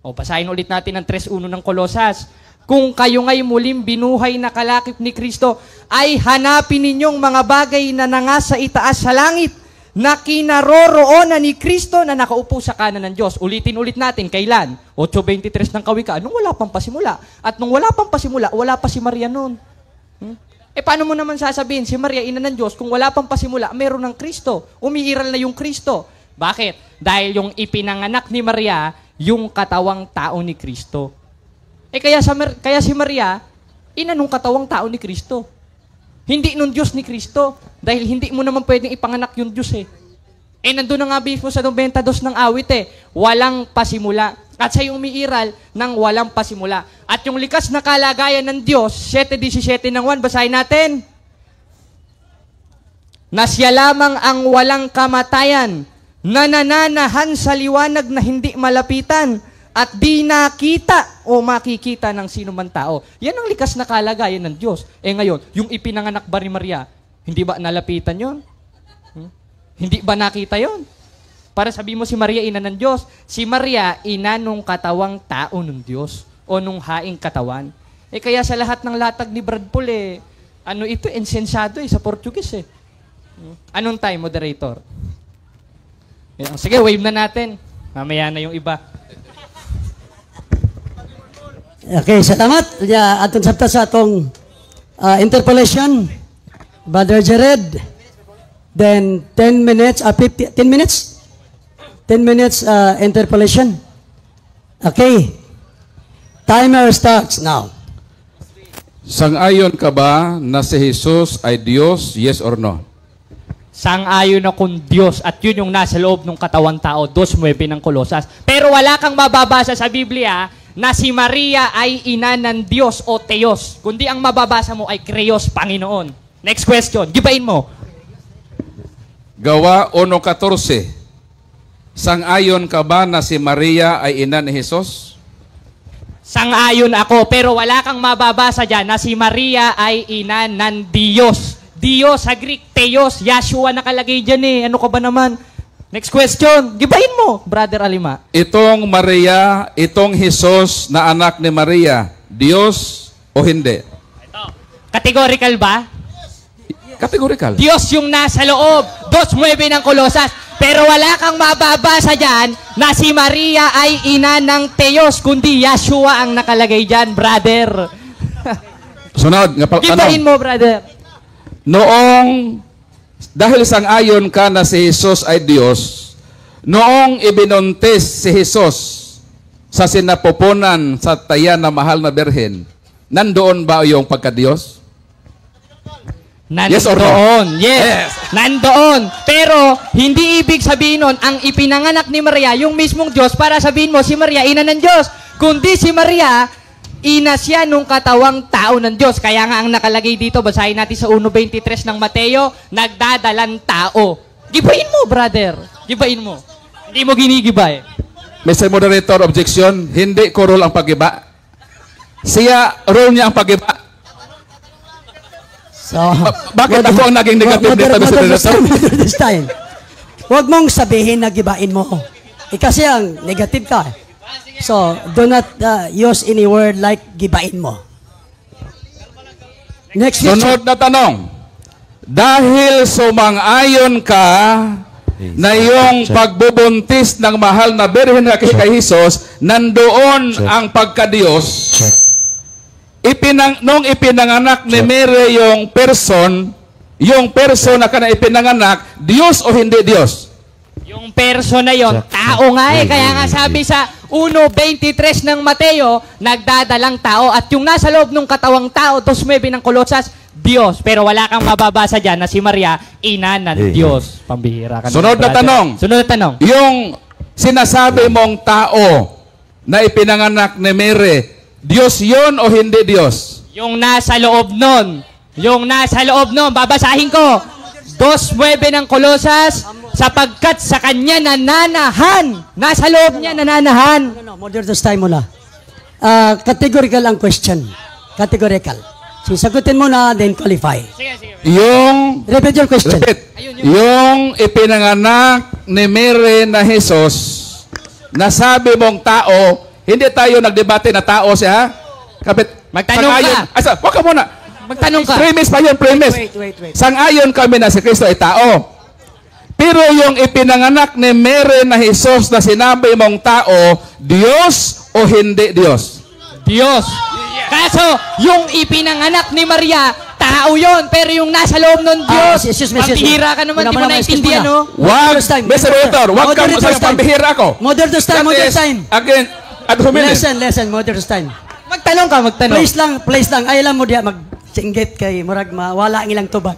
O basahin ulit natin ang 3:1 ng Kolosas. Kung kayo nga'y muling binuhay na kalakip ni Kristo, ay hanapin ninyong mga bagay na nangasa itaas sa langit, na kinaroroonan ni Kristo na nakaupo sa kanan ng Diyos. Ulitin-ulit natin, kailan? 8:23 ng Kawikaan, nung wala pang pasimula. At nung wala pang pasimula, wala pa si Maria noon. Paano mo naman sasabihin, si Maria, ina ng Diyos, kung wala pang pasimula, meron ng Kristo. Umiiral na yung Kristo. Bakit? Dahil yung ipinanganak ni Maria, yung katawang tao ni Kristo. Kaya si Maria, ina nung katawang tao ni Kristo. Hindi nung Diyos ni Kristo. Dahil hindi mo naman pwedeng ipanganak yung Diyos nandun na nga mismo sa 92 ng awit walang pasimula. At siya yung umiiral ng walang pasimula. At yung likas na kalagayan ng Diyos, 7:17 ng 1, basahin natin. Na siya lamang ang walang kamatayan, nananahan sa liwanag na hindi malapitan, at di nakita o makikita ng sino man tao. Yan ang likas na kalagayan ng Diyos. Ngayon, yung ipinanganak ba ni Maria, hindi ba nalapitan yon? Hindi ba nakita yon? Para sabi mo si Maria, ina ng Diyos. Si Maria, ina nung katawang tao ng Diyos o nung haing katawan. Kaya sa lahat ng latag ni Brad Paul, ito, insensado sa Portuguese Anong time, moderator? Sige, wave na natin. Mamaya na yung iba. Okay, salamat. Atong sabta sa atong interpolation. Brother Jared. Then 10 minutes, 10 minutes? 10 minutes interpolation. Okay. Timer starts now. Sang-ayon ka ba na si Jesus ay Diyos, yes or no? Sang-ayon akong Diyos at yun yung nasa loob ng katawang tao, 2:9 ng Kolosas. Pero wala kang mababasa sa Biblia na si Maria ay ina ng Diyos o Theos. Kundi ang mababasa mo ay Krios, Panginoon. Next question, gibain mo. Gawa 1:14. Sang-ayon ka ba na si Maria ay ina ni Jesus? Sang-ayon ako, pero wala kang mababasa dyan na si Maria ay ina ng Diyos. Diyos sa Greek, Theos, Yahshua nakalagay dyan Ano ka ba naman? Next question, gibain mo, Brother Alima. Itong Maria, itong Jesus na anak ni Maria, Diyos o hindi? Ito. Categorical ba? Categorical. Diyos yung nasa loob. 2:9 ng Kolosas. Pero wala kang mababasa dyan na si Maria ay ina ng Theos, kundi Yahshua ang nakalagay dyan, brother. Sunod. Gibain mo, brother. Noong, dahil sang-ayon ka na si Jesus ay Diyos, noong ibinuntis si Jesus sa sinapupunan sa taya na mahal na birhen, nandoon ba yung pagka-Diyos? Nandoon. Yes or no? Yes. Nandoon. Pero, hindi ibig sabihin nun, ang ipinanganak ni Maria, yung mismong Diyos, para sabihin mo, si Maria, ina ng Diyos. Kundi si Maria, ina siya nung katawang tao ng Diyos. Kaya nga ang nakalagay dito, basahin natin sa 1:23 ng Mateo, nagdadalang tao. Gibain mo, brother. Gibain mo. Hindi mo ginigibay. Mr. Moderator, objection. Hindi ko rule ang pag-iba. Siya, rule niya ang pag-iba. So, Bakit ako ang naging negative dito, Mr. Moderator? This time. Huwag mong sabihin na gibain mo. Kasi ang negative ka. So, do not use any word like gibain mo. Next question. Sunod na tanong. Dahil sumang-ayon ka na yung pagbubuntis ng mahal na birhen na kay Jesus, nandoon ang pagka-Diyos. Nung ipinanganak ni Mary yung person na kana ipinanganak, Diyos o hindi Diyos? Yung person na yon, tao nga Kaya nga sabi sa 1:23 ng Mateo, nagdadalang tao. At yung nasa loob ng katawang tao, 2:9 ng Kolosas, Diyos. Pero wala kang mababasa dyan na si Maria, ina ng Diyos. Pambihira ka. Sunod na tanong. Sunod na tanong. Yung sinasabi mong tao na ipinanganak ni Mary, Diyos yun o hindi Diyos? Yung nasa loob nun. Yung nasa loob nun. Babasahin ko. 2:9 ng Kolosas, sapagkat sa kanya nananahan. Nasa loob niya nananahan. No, moderator's time muna. Categorical ang question. Categorical. Sagutin mo na, then qualify. Sige. Yung Repeat your question. Yung ipinanganak ni Mary na Jesus, nasabi mong tao, hindi tayo nagdebate na tao siya. Kapit, Magtanong ka. Wag ka muna. Magtanong ka. Premise pa yun, premise. Wait. Sang-ayon kami na si Kristo ay tao. Pero yung ipinanganak ni Mary na Jesus na sinabi mong tao, Diyos o hindi Diyos? Diyos. Kaso, yung ipinanganak ni Maria, tao yon, pero yung nasa loob ng Diyos, excuse me. pambihira ka naman, di mo naintindihan, no? Wag, Mr. Director, wag kang Moderator's masayang time. pambihira ko. Moderator's time, That moderator's is, time. Again, at humility. Listen, moderator's time. Magtanong ka, magtanong. Please lang. Ay lang mo diya magsinggit kay murag mawala ang ilang tubag.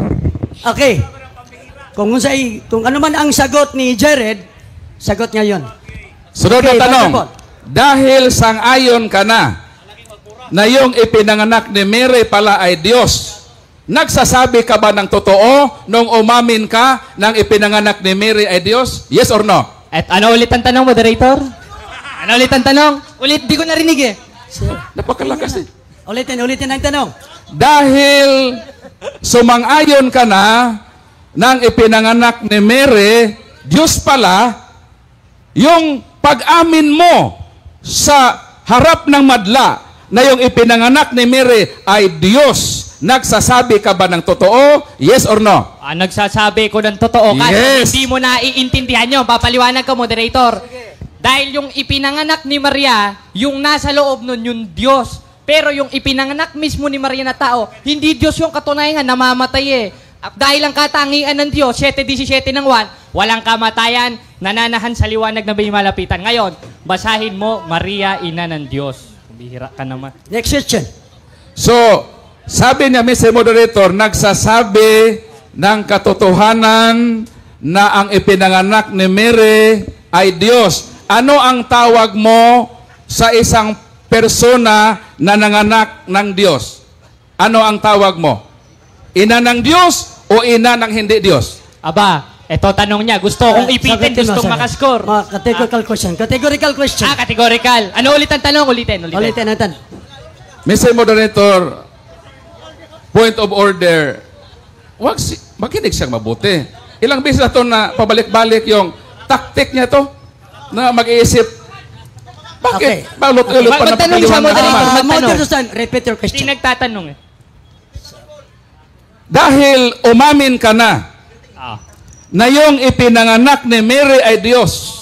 Okay. Kung ano man ang sagot ni Jared, sagot niya 'yon. Sunod na Okay, tanong. Dr. Paul. Dahil sang-ayon ka na yung ipinanganak ni Mary pala ay Diyos, nagsasabi ka ba ng totoo nung umamin ka ng ipinanganak ni Mary ay Diyos? Yes or no? At ano ulit ang tanong, moderator? Ano ulit ang tanong? Ulit, di ko narinig eh. Napakalakas eh. Ulitin ang tanong. Dahil sumang-ayon ka na ng ipinanganak ni Mary, Diyos pala, yung pag-amin mo sa harap ng madla na yung ipinanganak ni Mary ay Diyos, nagsasabi ka ba ng totoo? Yes or no? Nagsasabi ko ng totoo. Kasi Yes. hindi mo naiintindihan nyo. Papaliwanag ka, moderator. Dahil yung ipinanganak ni Maria, yung nasa loob nun, yung Diyos. Pero yung ipinanganak mismo ni Maria na tao, hindi Diyos yung katunayan, namamatay eh. At dahil ang katangian ng Diyos, 7:17 ng 1, walang kamatayan, nananahan sa liwanag na may malapitan. Ngayon, basahin mo, Maria, ina ng Diyos. Bihira ka naman. Next question. So, sabi niya, Mr. Moderator, nagsasabi ng katotohanan na ang ipinanganak ni Mary ay Diyos. Ano ang tawag mo sa isang persona na nanganak ng Diyos? Ano ang tawag mo? Ina ng Diyos o ina ng hindi Diyos? Aba, eto tanong niya. Gusto kong ipitin, gustong makascore. Categorical question. Categorical question. Categorical. Ano ulit ang tanong? Ulitin. Ulitin ang tanong. Mr. Moderator, point of order, makinig siyang mabuti. Ilang beses na ito na pabalik-balik yung tactic niya to na mag-iisip. Bakit? Okay. Balot-ulot pa na Magtanong siya, pagkaliwan moderator. naman. Moderator's time. Repeat your Hindi question. nagtatanong eh. Dahil umamin ka na na yung ipinanganak ni Mary ay Diyos.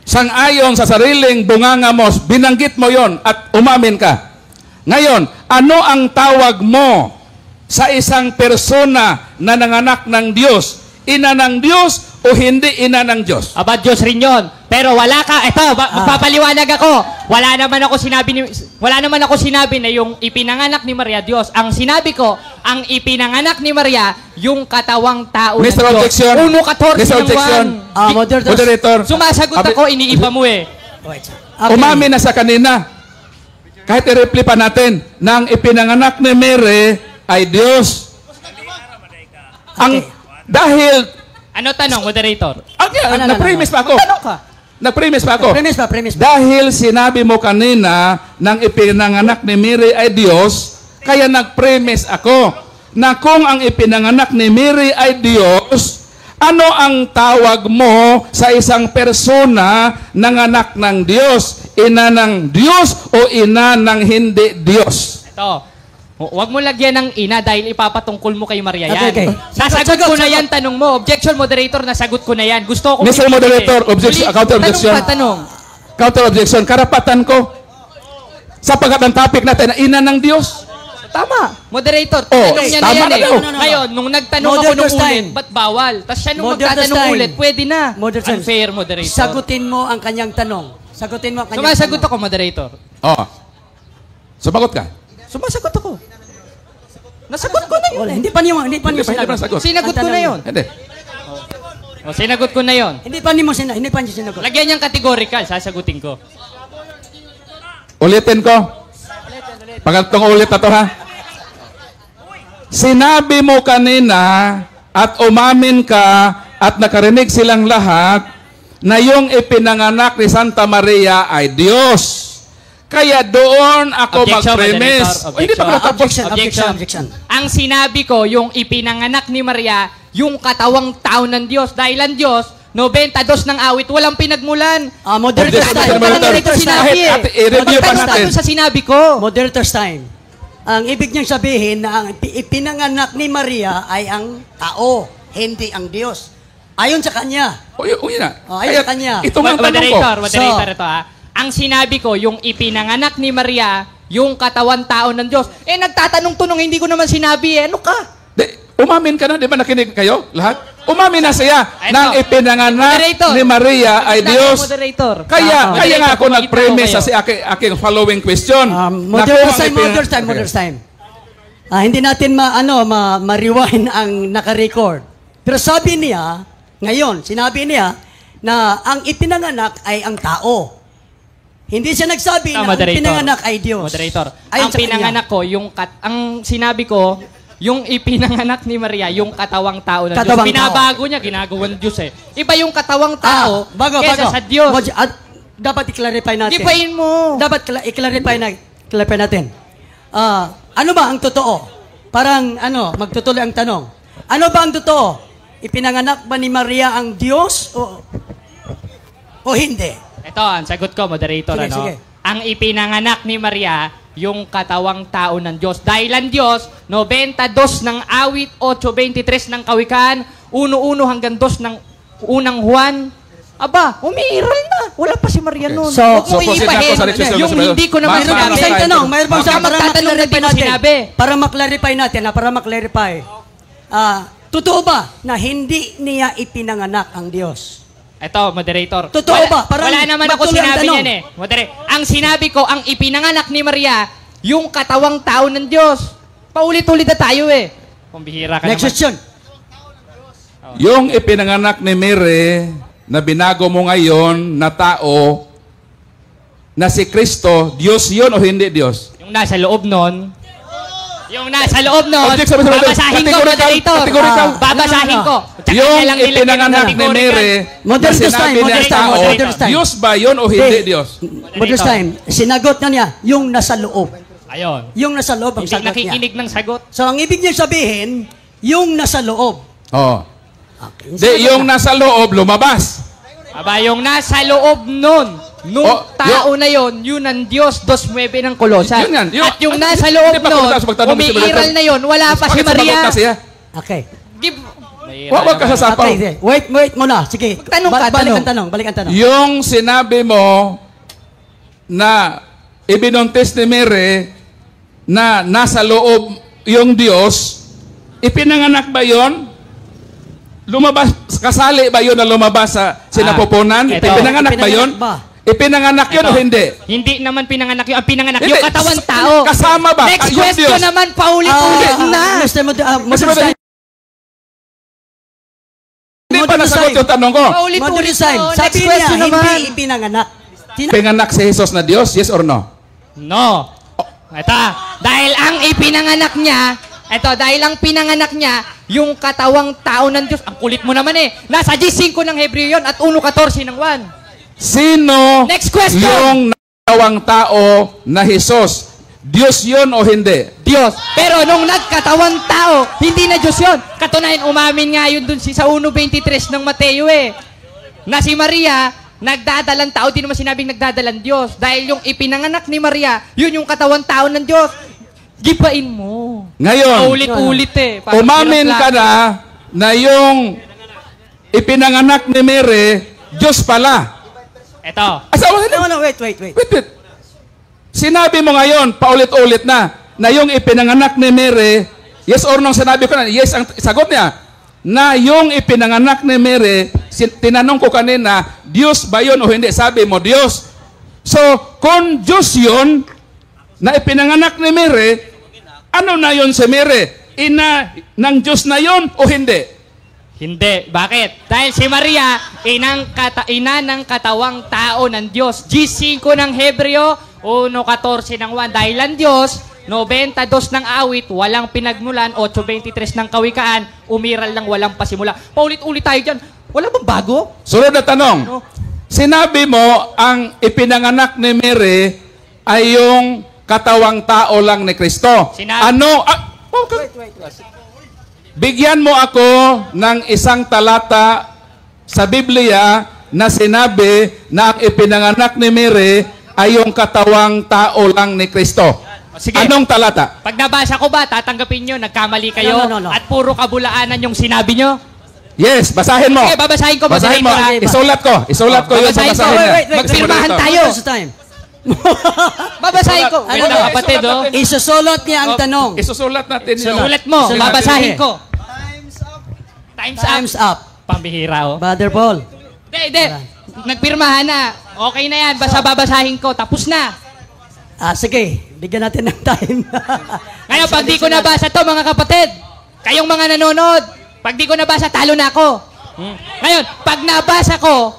Sang-ayon sa sariling bunganga mo, binanggit mo yon at umamin ka. Ngayon, ano ang tawag mo sa isang persona na nanganak ng Diyos? Ina ng Diyos o hindi ina ng Diyos? Aba, Diyos rin yun. Pero wala ka, magpapaliwanag ako. Wala naman ako sinabi na yung ipinanganak ni Maria, Diyos. Ang sinabi ko, ang ipinanganak ni Maria, yung katawang tao ng Mr. Diyos. Objection. 1:14 Mr. ng Objection. 1. Moderator. Sumasagot ako, iniiba mo eh. Wait. Umamin na sa kanina. Kahit i-reply pa natin, nang ipinanganak ni Mary ay Diyos. Dahil, Ano tanong, moderator? na-premise pa ako. Tanong ka. Nag-premise pa ako. Premise pa. Dahil sinabi mo kanina nang ipinanganak ni Mary ay Diyos, kaya nag-premise ako na kung ang ipinanganak ni Mary ay Diyos, ano ang tawag mo sa isang persona nanganak ng Diyos? Ina ng Diyos o ina ng hindi Diyos? Ito. Huwag mo lagyan ng ina dahil ipapatungkol mo kay Maria yan. Okay. Nasagot ko na yan, tanong mo. Objection, moderator, nasagot ko na yan. Gusto ko... Mr. Moderator, objection, counter objection. Tanong. Counter objection, karapatan ko. Sapagkat ang topic natin na ina ng Diyos. Tama. Moderator, Oh, tanong niya na tama yan na eh. daw. No. Ngayon, nung nagtanong ako Moderator's nung ulit, time. ba't bawal? Tapos siya nung Moderator's magtatanong time. ulit, pwede na. Moderator's time. Unfair, moderator. Sagutin mo ang kanyang tanong. Sumasagot ako, moderator. Oh. Sumagot ka. Sumasagot ako. Nasagot ko na yun. Wala, hindi pa niyo Hindi pa sinagot. nasagot. Sinagot ko na yun. Hindi. O, sinagot ko na yun. Hindi pa niyo sinagot. Lagyan niyang categorical, sasagutin ko. Ulitin ko. Pangatong ulit na to ha. Sinabi mo kanina at umamin ka at nakarinig silang lahat na yung ipinanganak ni Santa Maria ay Diyos. Kaya doon ako Objection, mag-premise. moderator. Hindi pa natapos. Objection. Ang sinabi ko, yung ipinanganak ni Maria, yung katawang tao ng Diyos. Dahil ang Diyos, 92 ng awit, walang pinagmulan. Moderator's time. Moderator's time. Kahit i-review pa Tanong natin. sa sinabi ko. Moderator's time. Ang ibig niyang sabihin na ang ipinanganak ni Maria ay ang tao, hindi ang Diyos. Ayon sa kanya. Yun na. Ayon sa kanya. Ito nga ang tanong ko. Moderator, ito ha. Ang sinabi ko, yung ipinanganak ni Maria, yung katawan tao ng Diyos. Nagtatanong-tunong, hindi ko naman sinabi Ano ka? Umamin ka na, di ba nakinig kayo lahat? Umamin na siya Ito. nang ipinanganak Moderator. ni Maria ay Diyos. Moderator. Kaya nga ako Moderator, nag-premise kayo. sa aking following question. Modern time. Hindi natin ma-rewind ang naka-record. Pero sabi niya, ngayon, sinabi niya na ang ipinanganak ay ang tao. Hindi siya nagsabi na ang pinanganak ay Diyos. Moderator, Ayon ang sa pinanganak ko, ang sinabi ko, yung ipinanganak ni Maria, yung katawang tao ng Diyos. Binabago niya, ginagawa ng Diyos Iba yung katawang tao kesa sa Diyos. Dapat i-clarify natin. Gibain mo. Dapat i-clarify natin. Ano ba ang totoo? Parang magtutuloy ang tanong. Ano ba ang totoo? Ipinanganak ba ni Maria ang Diyos o hindi? Ito, ang sagot ko, moderator. Sige. Ang ipinanganak ni Maria, yung katawang tao ng Diyos. Dahil ang Diyos, 92 ng awit, 8:23 ng kawikaan, 1:1 hanggang 2 ng unang Juan. Aba, umiiral na. Wala pa si Maria noon. So, Huwag mo iibahin. Yung hindi ko naman Mayroon sinabi. isang tanong. Mayroon bang Baka magtatanong na di mo sinabi. Para maklarify. Totoo ba na hindi niya ipinanganak ang Diyos? Ito, moderator. Totoo ba? Parang wala naman ako magtuloy ang sinabi tanong. niyan Moderator, ang sinabi ko, ang ipinanganak ni Maria, yung katawang tao ng Diyos. Paulit-ulit na tayo Pambihira ka Next naman. question. Yung ipinanganak ni Mary na binago mo ngayon na tao na si Kristo, Diyos yun o hindi Diyos? Yung nasa loob nun, Object sabi sa babasahin ko, moderator. Categorical. Babasahin ko. Tsaka Yung niya lang nilagyan ng ipinanganak ni categorical. Mary na Modern sinabi time, ng modern tao, time, modern time. Diyos ba yun o hindi Diyos? Modern time. Sinagot na niya, yung nasa loob. Ayun. Yung nasa loob ang Hindi sagot niya. nakikinig ng sagot. So, ang ibig niya sabihin, yung nasa loob. Oh. Okay. Di, yung nasa loob, lumabas. Aba, yung nasa loob nun, tao na yon, yun ang Diyos, 2:9 ng Kolosan. Yun yan. At yung nasa loob Hindi pa nun, ako magtanong, Mr. umiiral Moderator. na yon, wala pa si Bakit sumagot Maria. na siya? Okay. Huwag ka sasapaw. Okay, wait muna. Sige. Tanong ka, Balik ang tanong. Yung sinabi mo na ibinuntis ni Mary na nasa loob yung Diyos, ipinanganak ba yon? Lumabas, kasali ba yun na lumabas sa sinapupunan? Ito. Ipinanganak ba yun? Ipinanganak yun o hindi? Hindi naman pinanganak yun. Ang pinanganak Hindi. yung katawan tao. Kasama ba? Next Yung question Diyos. naman, paulit-ulit na. Modern time. Hindi pa nasagot yung tanong ko. Modern Paulit-ulit time. na. Sabi Next niya, question naman. hindi ipinanganak. Pinganak si Jesus na Diyos? Yes or no? No. Ito, dahil ang ipinanganak niya, dahil ang pinanganak niya, yung katawang tao ng Diyos. Ang kulit mo naman Nasa G5 ng Hebreo yun at 1:14 ng 1. Sino Next question. yung nakatawang tao na Jesus? Diyos yun o hindi? Diyos. Pero nung nagkatawang tao, hindi na Diyos yun. Katunayan, umamin nga yun dun sa 1:23 ng Mateo Na si Maria, nagdadalang tao, di naman sinabing nagdadalang Diyos. Dahil yung ipinanganak ni Maria, yun yung katawang tao ng Diyos. Gibain mo. Ngayon, Ulit-ulit Parang umamin hirap ka lang. na yung ipinanganak ni Mary, Diyos pala. Ito. Asawa No, wait. Wait. Sinabi mo ngayon, paulit-ulit na yung ipinanganak ni Mary, yes or no, sinabi ko na, yes, ang sagot niya, na yung ipinanganak ni Mary, tinanong ko kanina, Diyos ba yun o hindi? Sabi mo, Diyos. So, kung Diyos yun, na ipinanganak ni Mary, ano na yun si Mary? Ina ng Diyos na yun o hindi? Hindi. Bakit? Dahil si Maria, ina ng katawang tao ng Diyos. G5 ng Hebreo, 1:14 ng 1. Dahil ang Diyos, 92 ng awit, walang pinagmulan, 8:23 ng kawikaan, umiral lang walang pasimula. Paulit-ulit tayo dyan. Wala bang bago? Sunod na tanong. Sinabi mo, ang ipinanganak ni Mary ay yung katawang tao lang ni Kristo. Bigyan mo ako ng isang talata sa Biblia na sinabi na ang ipinanganak ni Mary ay yung katawang tao lang ni Kristo. Sige. Anong talata? Pag nabasa ko ba, tatanggapin nyo, nagkamali kayo, No. at puro kabulaanan yung sinabi nyo? Yes, basahin mo. Okay, babasahin ko, Basahin mo. moderator. Isulat ko. Isulat ko yung babasahin ko. babasahin niya. Wait. Magpirmahan Moderator. tayo. This time. Babasahin ko. Ano Wait, ba? kapatid, oh. Isusulot niya ang tanong. Isusulat natin yun. Sulat mo, Sulat. babasahin ko. Time's up. Time's up. Pambihira, oh. Brother Paul. Hindi. Nagpirmahan na. Okay na yan. Basta babasahin ko. Tapos na. Sige. Bigyan natin ng time. Ngayon, pag di ko nabasa to, mga kapatid, kayong mga nanonood, pag di ko nabasa, talo na ako. Ngayon, pag nabasa ko,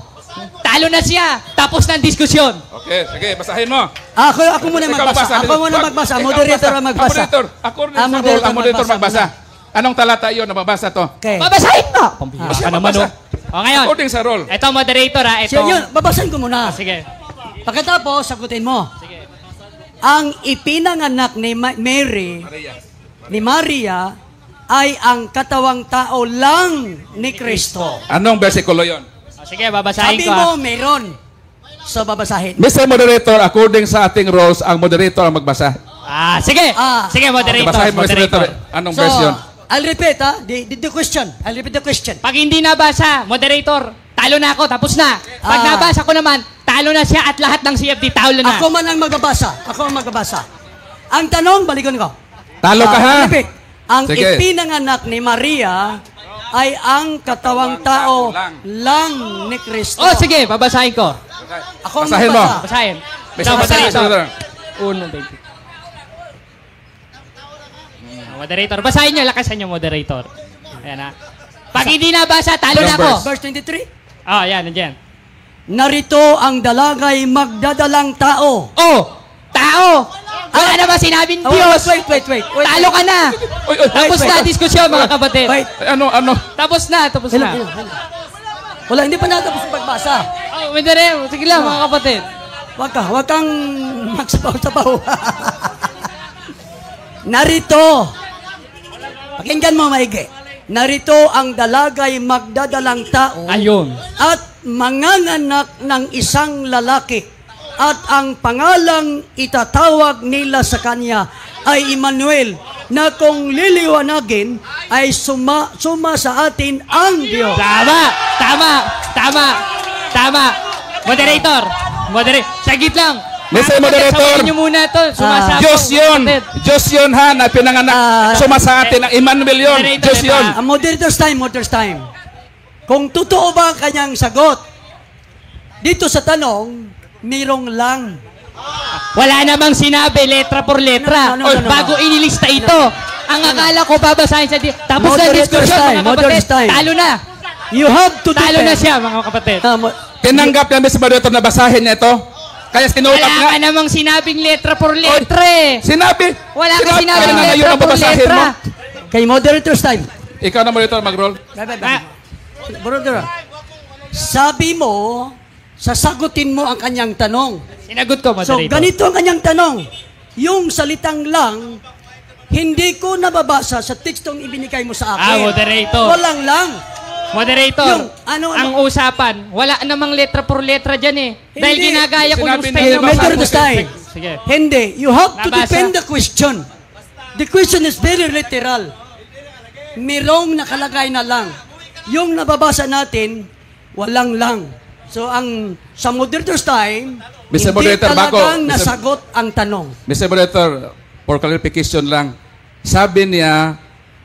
talo na siya. Tapos ng diskusyon. Okay, sige, basahin mo. Ako muna Ikaw magbasa. Ako muna magbasa. Ikaw Moderator ang magbasa. Moderator. According sa rule, ang moderator magbasa. Anong talata yun na mabasa to? Okay. Babasahin mo. Pambihira Siya ka naman, magbasa. oh. O ngayon, According sa rule. ito moderator, ha. Ito. Yun, babasahin ko muna. Sige. Pagkatapos, sagutin mo. Sige. Ang ipinanganak ni ni Maria, ay ang katawang tao lang ni Kristo. Anong versikulo yun? Sige, babasahin Sabi ko, ha. mo, meron. So, babasahin. Mr. Moderator, according sa ating rules, ang moderator ang magbasa. Sige. Ah. Sige, moderator. Basahin mo, Mr. Moderator. Moderator. Anong So, version? I'll repeat, the question. I'll repeat the question. Pag hindi nabasa, moderator, talo na ako, tapos na. Pag Ah. nabasa ko naman, talo na siya at lahat ng CFD, talo na. Ako man ang magbabasa. Ako ang magbabasa. Ang tanong, balikan ko. Talo ka, ha? Repeat. Ang Sige. ipinanganak ni Maria ay ang katawang tao lang ni Kristo. Oh, sige, babasahin ko. Ako ang Basahin mo. magbasa. Basahin. Mr. Ito, Moderator. moderator. Moderator, basahin nyo, lakasan nyo, moderator. Ayan, ha. Pag hindi nabasa, talo na ako. Verse 23. Yan, nandiyan. Narito ang dalagay magdadalang tao. Oh, tao! Wala na ba sinabing Diyos? Wait. Talo ka na! Uy, Tapos wait, na wait. diskusyon, mga kapatid. Wait. Ano? Tapos na. Wala, hindi pa natapos ang pagbasa. Oh, moderator, sige lang, mga kapatid. Huwag kang magsapaw-sapaw. Narito. Pakinggan mo maigi. Narito ang dalagay magdadalang tao Ayun. at manganganak ng isang lalaki at ang pangalang itatawag nila sa kanya ay Emmanuel, na kung liliwanagin ay suma sa atin ang Diyos. Tama. Moderator. Sagit lang. Mr. Moderator. Sabihin nyo muna to. Sumasapaw. Diyos yun. kapatid. Diyos yun, ha, na pinanganak. Suma sa atin ang Emmanuel yun. Moderator, Diyos yun. Moderator's time. Kung totoo ba ang kanyang sagot, dito sa tanong, mirong lang. Wala namang sinabi, letra por letra. No. Bago inilista ito. Ang akala ko babasahin sa tapos na Moderator's diskusyon, time, mga kapatid. moderator's time. Talo na. You have to Talo na defend. siya, mga kapatid. Tinanggap niya, Mr. Moderator, na basahin niya ito. Kaya sinulat Wala nga. ka namang sinabing letra por letra eh. Sinabi. Wala ka sinabing na letra ang por babasahin letra. mo. Kay moderator's time. Ikaw na, Moderator, mag-roll. Moderator, sabi mo, sasagutin mo ang kanyang tanong. Sinagot ko, So, moderator. ganito ang kanyang tanong. Yung salitang lang, hindi ko nababasa sa tekstong ibinigay mo sa akin. Moderator. Walang lang. Moderator, Yung, ano- ang usapan, wala namang letra por letra dyan eh. Dahil Hindi. ginagaya ko yung Sinabi style niya, ng Moderator's basahin. time. Sige. Hindi. You have to Nabasa. defend the question. The question is very literal. Merong nakalagay na lang. Yung nababasa natin, walang lang. So, sa moderator's time, Mr. hindi Moderator, talagang Mr. nasagot ang tanong. Mr. Moderator, for clarification lang, sabi niya,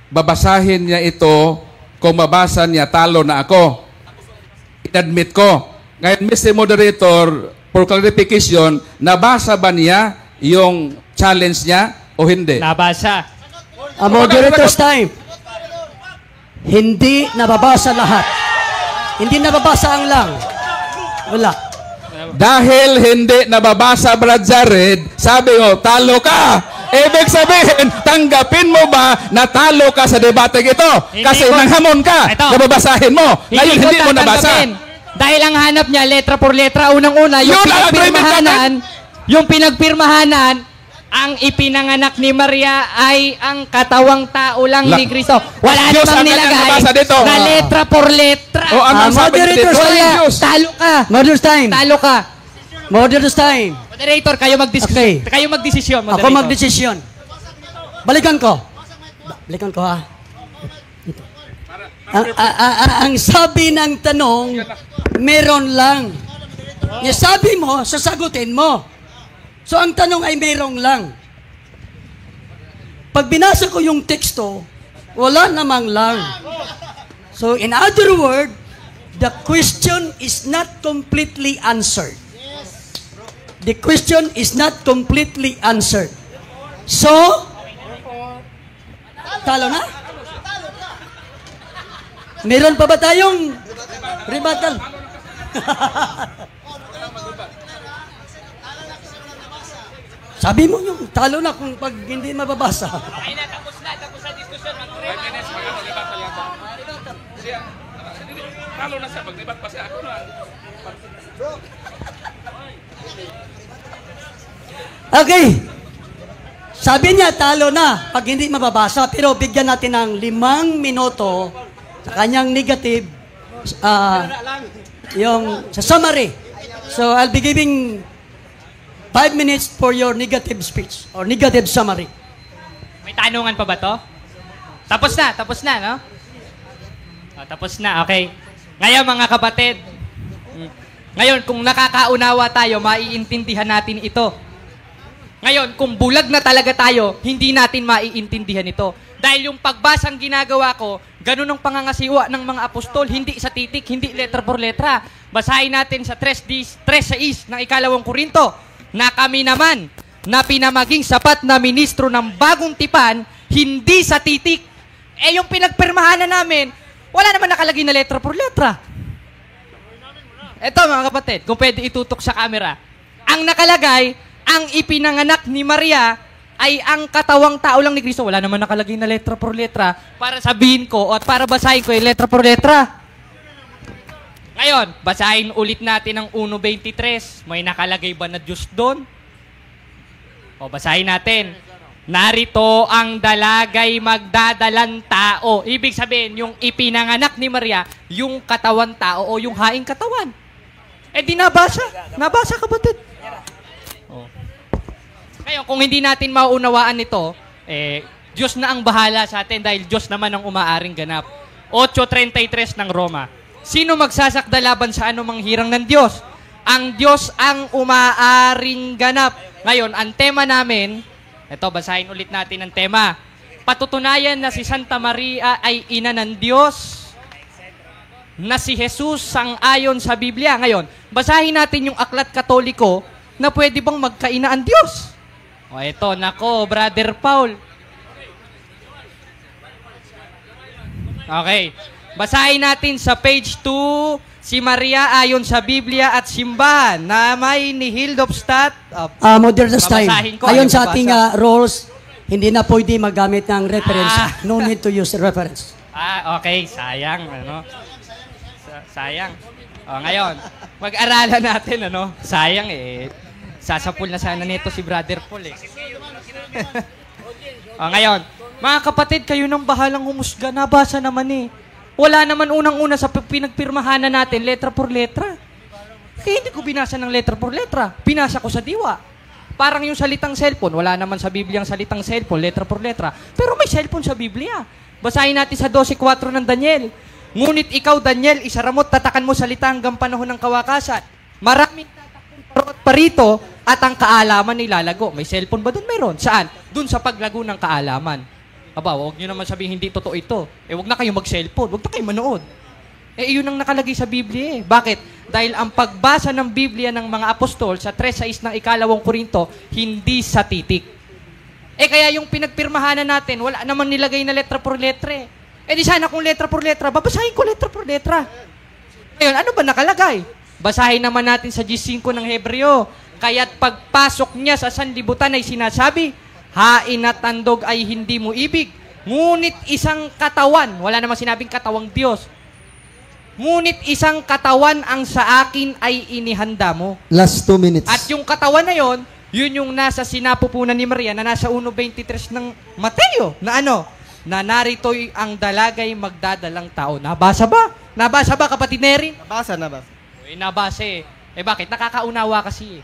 babasahin niya ito, kung mabasa niya, talo na ako. I-admit ko. Ngayon, Mr. Moderator, for clarification, nabasa ba niya yung challenge niya o hindi? Nabasa. Moderator's time. Hindi nababasa lahat. Hindi nababasa ang lang. Wala. Dahil hindi nababasa, Brad Jared, sabi mo, talo ka. Ibig sabihin, tanggapin mo ba na talo ka sa debate ito? Hindi Kasi ko- nanghamon ka, Ito. nababasahin mo. Ngayon, ko hindi mo nabasa. tatanggapin. Dahil ang hanap niya, letra por letra, unang-una, Yun ang yung pinagpirmahanan, ang ipinanganak ni Maria ay ang katawang tao lang ni Kristo. Wala Diyos namang ang kanyang nilagay nabasa dito. na letra por letra. O ano ang sabi Moderator, dito? wala. Diyos. Talo ka. Moderator's time. Talo ka. Moderator's time. Moderator, kayo magdesisyon. Okay. Kayo magdesisyon, Ako moderator. magdesisyon. Balikan ko. Balikan ko ha. Ang sabi ng tanong, meron lang. Yung sabi mo, sasagutin mo. So ang tanong ay merong lang. Pag binasa ko yung teksto, wala namang lang. So in other words, the question is not completely answered. The question is not completely answered. So, talo na? Meron pa ba tayong rebuttal? Sabi mo yung talo na kung pag hindi mababasa. Ay na, tapos na diskusyon. 5 minutes, mag-libat pa lang. Siya, talo na siya, mag-libat pa siya. Ako na. Okay. Sabi niya, talo na pag hindi mababasa. Pero bigyan natin ng 5 minuto sa kanyang negative, yung sa summary. So, I'll be giving 5 minutes for your negative speech or negative summary. May tanungan pa ba to? Tapos na, no? Tapos na, okay. Ngayon, mga kapatid, ngayon, kung nakakaunawa tayo, maiintindihan natin ito. Ngayon, kung bulag na talaga tayo, hindi natin maiintindihan ito. Dahil yung pagbasang ginagawa ko, ganun ang pangangasiwa ng mga apostol, hindi sa titik, hindi letra por letra. Basahin natin sa 3:6 ng 2 Korinto, na kami naman, na pinamaging sapat na ministro ng bagong tipan, hindi sa titik. Eh yung pinagpermahanan namin, wala naman nakalagay na letra por letra. Eto mga kapatid, kung pwede itutok sa camera. Ang nakalagay, ang ipinanganak ni Maria ay ang katawang tao lang ni Kristo. Wala naman nakalagay na letra por letra para sabihin ko at para basahin ko yung letra por letra. Ngayon, basahin ulit natin ang 1:23. May nakalagay ba na Diyos doon? O, basahin natin. Narito ang dalagay magdadalang tao. Ibig sabihin, yung ipinanganak ni Maria, yung katawan tao o yung haing katawan. Eh di nabasa. Nabasa kapatid. O. Ngayon, kung hindi natin maunawaan ito, Diyos na ang bahala sa atin dahil Diyos naman ang umaaring ganap. 8:33 ng Roma. Sino magsasakda laban sa anumang hirang ng Diyos? Ang Diyos ang umaaring ganap. Ngayon, ang tema namin, ito, basahin ulit natin ang tema. Patutunayan na si Santa Maria ay ina ng Diyos, na si Jesus sang-ayon sa Biblia. Ngayon, basahin natin yung aklat Katoliko na pwede bang magkaina ang Diyos. O ito, nako, Brother Paul. Okay. Basahin natin sa page 2, si Maria ayon sa Biblia at simbahan na may ni Hildobstadt. Modernist time. Babasahin ko, Ayon ayaw sa ating rules, hindi na pwede magamit ng reference. No need to use reference. Okay. Sayang. Sayang. Ngayon, mag-aralan natin, Sayang sasapul na sana nito si Brother Paul ngayon, mga kapatid, kayo nang bahalang humusga. Nabasa naman Wala naman unang-una sa pinagpirmahanan natin, letra por letra. Kaya hindi ko binasa ng letra por letra. Binasa ko sa diwa. Parang yung salitang cellphone, wala naman sa Biblia ang salitang cellphone, letra por letra. Pero may cellphone sa Biblia. Basahin natin sa 12:4 ng Daniel. Ngunit ikaw, Daniel, isaramot, tatakan mo salita hanggang panahon ng kawakasan. Maraming tatakon parito at ang kaalaman nilalago. May cellphone ba doon? Meron. Saan? Doon sa paglago ng kaalaman. Aba, huwag nyo naman sabihin hindi totoo ito. Huwag na kayo mag-cellphone. Huwag na kayo manood. Yun ang nakalagay sa Biblia. Bakit? Dahil ang pagbasa ng Biblia ng mga apostol sa 3:6 ng 2 Korinto, hindi sa titik. Kaya yung pinagpirmahanan natin, wala naman nilagay na letra por letra. Di sana kung letra por letra, babasahin ko letra por letra. Ngayon, ano ba nakalagay? Basahin naman natin sa G5 ng Hebreo. Kaya't pagpasok niya sa sanlibutan ay sinasabi, hain at tandog ay hindi mo ibig. Ngunit isang katawan, wala namang sinabing katawang Diyos. Ngunit isang katawan ang sa akin ay inihanda mo. Last 2 minutes. At yung katawan na yon, yun yung nasa sinapupunan ni Maria na nasa 1:23 ng Mateo. Na na narito'y ang dalagay magdadalang tao. Nabasa ba? Nabasa ba, kapatid Nerin? Nabasa. Nabasa bakit? Nakakaunawa kasi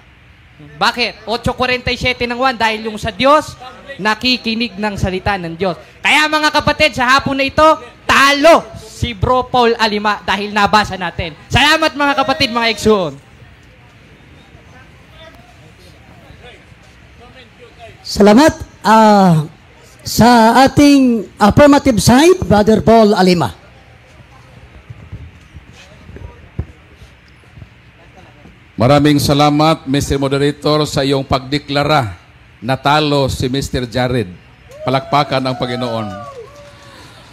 Bakit? 8:47 ng 1, dahil yung sa Diyos, nakikinig ng salita ng Diyos. Kaya mga kapatid, sa hapon na ito, talo si Bro Paul Alima dahil nabasa natin. Salamat mga kapatid, mga Exxon. Salamat sa ating affirmative side, Brother Paul Alima. Maraming salamat, Mr. Moderator, sa iyong pagdeklara. Natalo si Mr. Jared. Palakpakan ang Panginoon.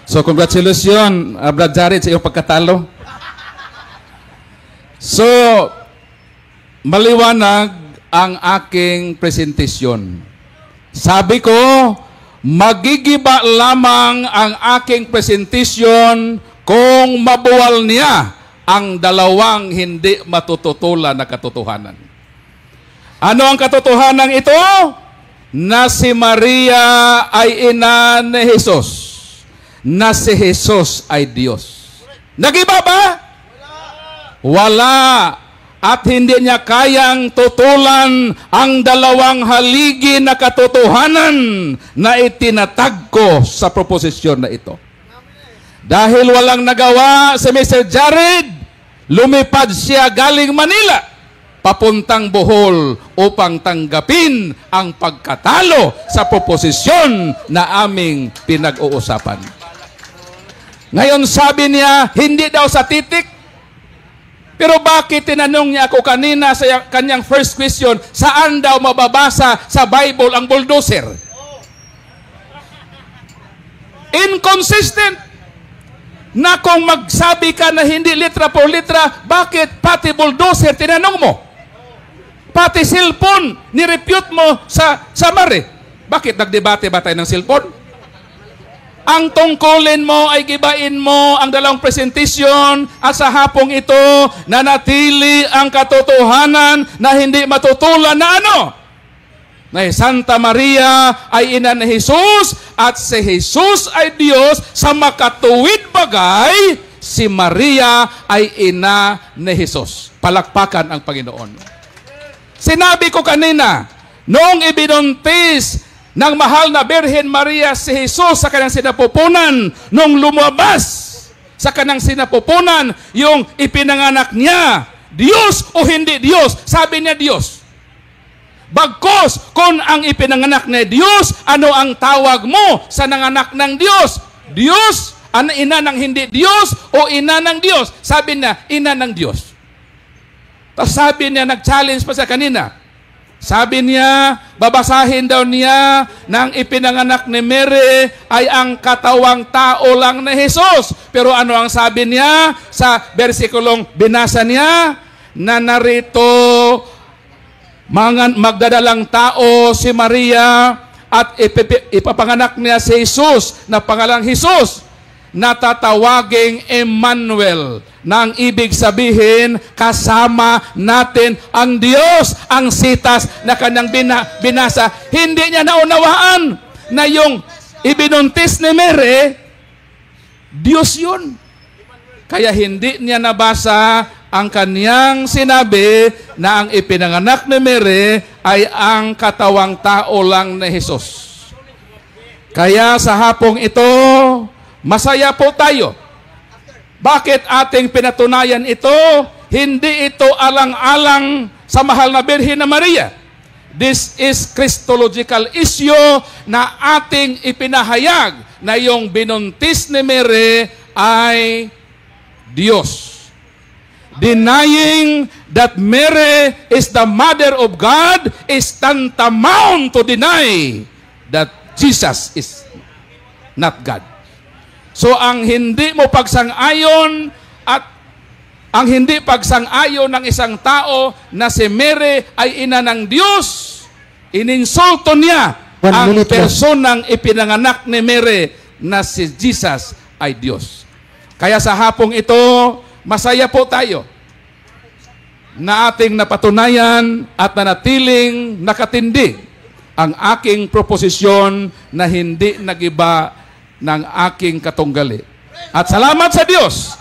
So, congratulations, Brad Jared, sa iyong pagkatalo. So, maliwanag ang aking presentasyon. Sabi ko, magigiba lamang ang aking presentasyon kung mabuwal niya ang dalawang hindi matututulan na katotohanan. Ano ang katotohanan ito? Na si Maria ay ina ni Jesus. Na si Jesus ay Diyos. Nagiba ba? Wala. At hindi niya kayang tutulan ang dalawang haligi na katotohanan na itinatag ko sa proposisyon na ito. Dahil walang nagawa si Mr. Jared, lumipad siya galing Manila, papuntang Bohol upang tanggapin ang pagkatalo sa proposisyon na aming pinag-uusapan. Ngayon sabi niya, hindi daw sa titik. Pero bakit tinanong niya ako kanina sa kanyang first question, saan daw mababasa sa Bible ang bulldozer? Inconsistent. Na kung magsabi ka na hindi litra por litra, bakit pati bulldozer tinanong mo? Pati cellphone, nirepute mo sa Mare. Bakit nagdebate ba tayo ng cellphone? Ang tungkulin mo ay gibain mo ang dalawang presentasyon at sa hapong ito, nanatili ang katotohanan na hindi matutulan na ano? Na Santa Maria ay ina ni Jesus at si Jesus ay Diyos. Sa makatuwid bagay, si Maria ay ina ni Jesus. Palakpakan ang Panginoon. Sinabi ko kanina, noong ibinuntis ng mahal na Birhen Maria si Jesus sa kanyang sinapupunan, nung lumabas sa kanyang sinapupunan, yung ipinanganak niya, Diyos o hindi Diyos? Sabi niya Diyos. Bagkos, kung ang ipinanganak na Diyos, ano ang tawag mo sa nanganak ng Diyos? Diyos? Ano, ina ng hindi Diyos o ina ng Diyos? Sabi niya, ina ng Diyos. Tapos sabi niya, nag-challenge pa sa kanina. Sabi niya, babasahin daw niya ng ipinanganak ni Mary ay ang katawang tao lang na Jesus. Pero ano ang sabi niya sa versikulong binasa niya? Na narito, magdadalang tao si Maria at ipapanganak niya si Jesus na pangalang Jesus na tatawaging Emmanuel, na ang ibig sabihin kasama natin ang Diyos. Ang sitas na kanyang binasa, hindi niya naunawaan na yung ibinuntis ni Mary, Diyos yun. Kaya hindi niya nabasa ang kaniyang sinabi na ang ipinanganak ni Mary ay ang katawang tao lang ni Jesus. Kaya sa hapong ito, masaya po tayo. Bakit ating pinatunayan ito? Hindi ito alang-alang sa mahal na Birhen na Maria. This is Christological issue na ating ipinahayag na yung binuntis ni Mary ay Diyos. Denying that Mary is the mother of God is tantamount to deny that Jesus is not God. So ang hindi mo pagsang-ayon at ang hindi pagsang-ayon ng isang tao na si Mary ay ina ng Diyos, ininsulto niya ang personang ipinanganak ni Mary na si Jesus ay Diyos. Kaya sa hapong ito, masaya po tayo na ating napatunayan at nanatiling nakatindig ang aking proposisyon na hindi nagiba ng aking katunggali. At salamat sa Diyos,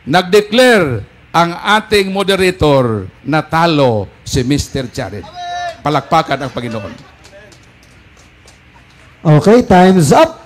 nag-declare ang ating moderator na talo si Mr. Jared. Palakpakan ang Panginoon. Okay, time's up.